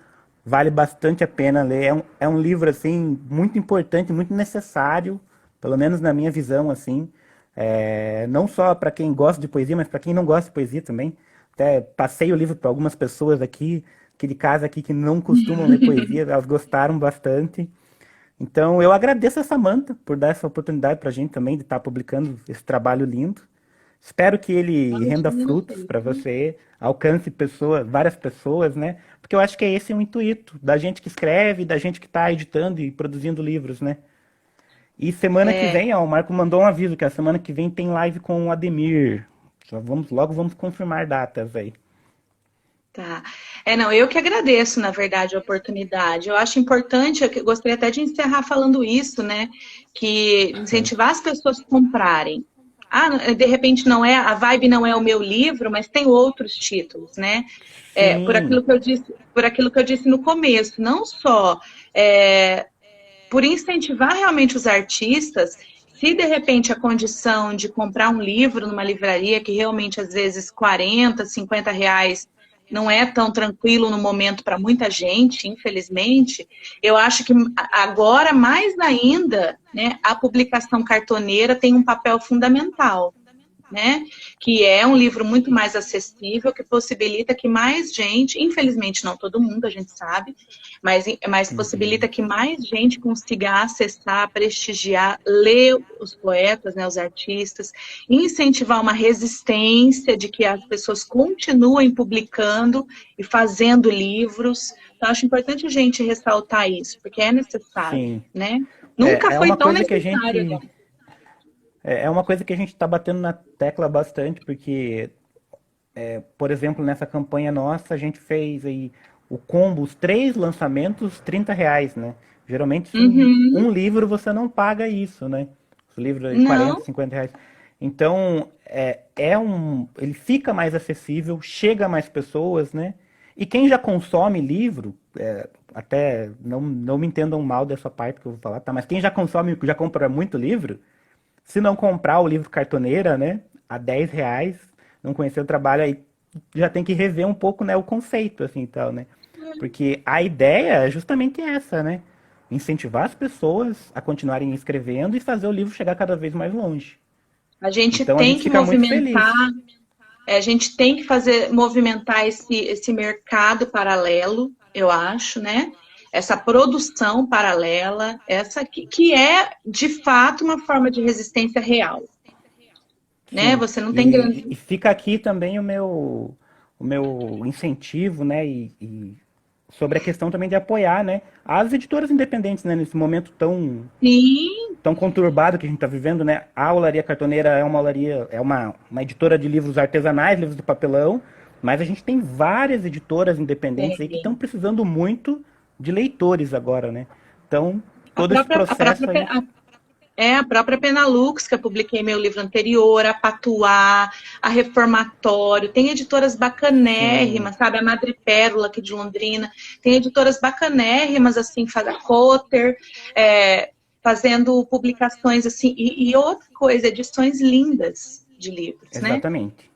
vale bastante a pena ler. É um livro, assim, muito importante, muito necessário, pelo menos na minha visão, assim. Não só para quem gosta de poesia, mas para quem não gosta de poesia também. Até passei o livro para algumas pessoas aqui de casa aqui que não costumam ler poesia, elas gostaram bastante. Então, eu agradeço a Samantha por dar essa oportunidade para a gente também de estar publicando esse trabalho lindo. Espero que ele renda imagina, frutos para Felipe. você, alcance pessoas, várias pessoas, né? Porque eu acho que esse é o intuito da gente que escreve, da gente que está editando e produzindo livros, né? E semana que É, vem, ó, o Marco mandou um aviso que a semana que vem tem live com o Ademir. Logo vamos confirmar datas aí. tá. Não, eu que agradeço, na verdade, a oportunidade. Eu acho importante, eu gostaria até de encerrar falando isso, né? Que Aham. incentivar as pessoas a comprarem. De repente não é, a vibe não é o meu livro, mas tem outros títulos, né? Sim. Por aquilo que eu disse no começo, não só é, por incentivar realmente os artistas, se de repente a condição de comprar um livro numa livraria, que realmente às vezes 40, 50 reais não é tão tranquilo no momento para muita gente, infelizmente, eu acho que agora, mais ainda, né, a publicação cartoneira tem um papel fundamental, né? Que é um livro muito mais acessível, que possibilita que mais gente, infelizmente não todo mundo, a gente sabe, mas possibilita Uhum. que mais gente consiga acessar, prestigiar, ler os poetas, né, os artistas, incentivar uma resistência de que as pessoas continuem publicando e fazendo livros. Então, acho importante a gente ressaltar isso, porque é necessário, Sim. né? Nunca É foi uma tão coisa que a necessário, né? gente. É uma coisa que a gente está batendo na tecla bastante, porque, por exemplo, nessa campanha nossa, a gente fez aí o combo, os três lançamentos, R$ 30, né? Geralmente, um Uhum. livro você não paga isso, né? Os livros de 40, Não, R$ 50. Então, ele fica mais acessível, chega a mais pessoas, né? E quem já consome livro, até não me entendam mal dessa parte que eu vou falar, tá? Mas quem já consome, já compra muito livro, se não comprar o livro cartoneira, né, a R$ 10, não conhecer o trabalho, aí já tem que rever um pouco, né, o conceito, assim, e tal, né? Porque a ideia é justamente essa, né? Incentivar as pessoas a continuarem escrevendo e fazer o livro chegar cada vez mais longe. a gente Então a tem gente que fica muito feliz. movimentar, a gente tem que fazer movimentar esse mercado paralelo, eu acho, né? Essa produção paralela, essa que é de fato uma forma de resistência real, né? Sim. Você não tem E grande. fica aqui também o meu incentivo, né? E sobre a questão também de apoiar, né? As editoras independentes, né? Nesse momento Sim, tão conturbado que a gente está vivendo, né? A Olaria Cartoneira é uma olaria, é uma editora de livros artesanais, livros de papelão, mas a gente tem várias editoras independentes aí que estão tem. precisando muito de leitores agora, né? Então, A todo esse própria, a processo própria, aí. a própria Penalux, que eu publiquei meu livro anterior, a Patuá, a Reformatório, tem editoras Sim, bacanérrimas, sabe? A Madrepérola aqui de Londrina, tem editoras bacanérrimas, assim, a Cotter, fazendo publicações assim, e outra coisa, edições lindas de livros, né? exatamente.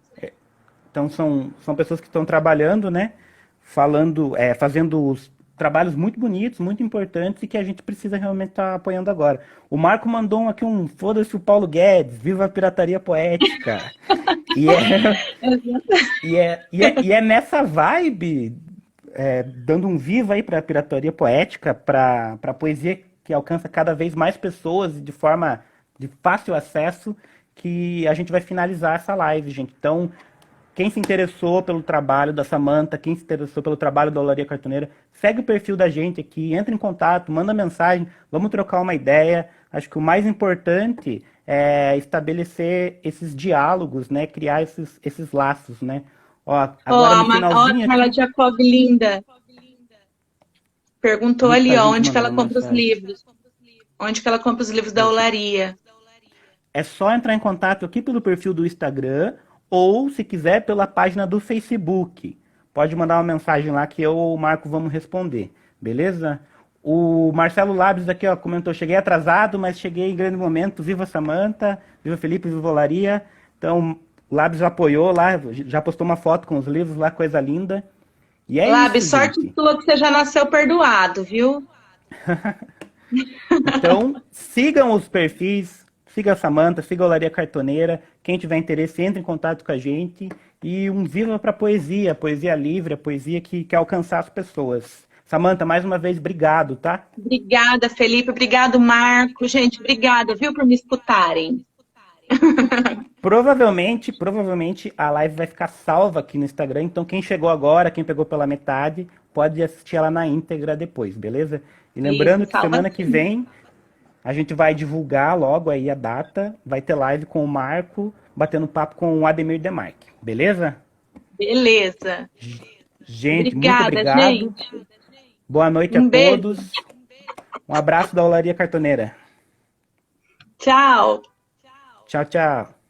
Então são pessoas que estão trabalhando, né? Fazendo os trabalhos muito bonitos, muito importantes e que a gente precisa realmente estar apoiando agora. O Marco mandou aqui um foda-se o Paulo Guedes, viva a pirataria poética. E é, e é nessa vibe, dando um vivo aí para a pirataria poética, para a poesia que alcança cada vez mais pessoas e de forma de fácil acesso, que a gente vai finalizar essa live, gente. Então, quem se interessou pelo trabalho da Samantha, quem se interessou pelo trabalho da Olaria Cartoneira, segue o perfil da gente aqui, entra em contato, manda mensagem, vamos trocar uma ideia. Acho que o mais importante é estabelecer esses diálogos, né? Criar esses laços, né? Ó, Ó, agora no ó, a finalzinho Carla aqui, Jacob linda perguntou ali, muita ó, gente onde que ela mandando compra os mensagem. livros? Onde que ela compra os livros da Perfeito. Olaria? É só entrar em contato aqui pelo perfil do Instagram ou, se quiser, pela página do Facebook. Pode mandar uma mensagem lá que eu ou o Marco vamos responder, beleza? O Marcelo Labres aqui, ó, comentou: cheguei atrasado, mas cheguei em grande momento. Viva Samantha, viva Felipe, viva Olaria. Então, o Labres apoiou lá, já postou uma foto com os livros lá, coisa linda. E é Lab, isso, sorte gente. sua que você já nasceu perdoado, viu? Então, sigam os perfis, siga a Samantha, siga a Olaria Cartoneira. Quem tiver interesse, entre em contato com a gente. E um viva para a poesia livre, a poesia que quer alcançar as pessoas. Samantha, mais uma vez, obrigado, tá? Obrigada, Felipe. Obrigado, Marco. Gente, obrigada, viu, por me escutarem. Provavelmente a live vai ficar salva aqui no Instagram. Então, quem chegou agora, quem pegou pela metade, pode assistir ela na íntegra depois, beleza? E Isso, lembrando que salva semana que sim. vem a gente vai divulgar logo aí a data. Vai ter live com o Marco, batendo papo com o Ademir Demarque. Beleza? Beleza. Gente, muito Obrigada, obrigado. gente. Boa noite a Um beijo. todos. Um abraço da Olaria Cartoneira. Tchau. Tchau, tchau.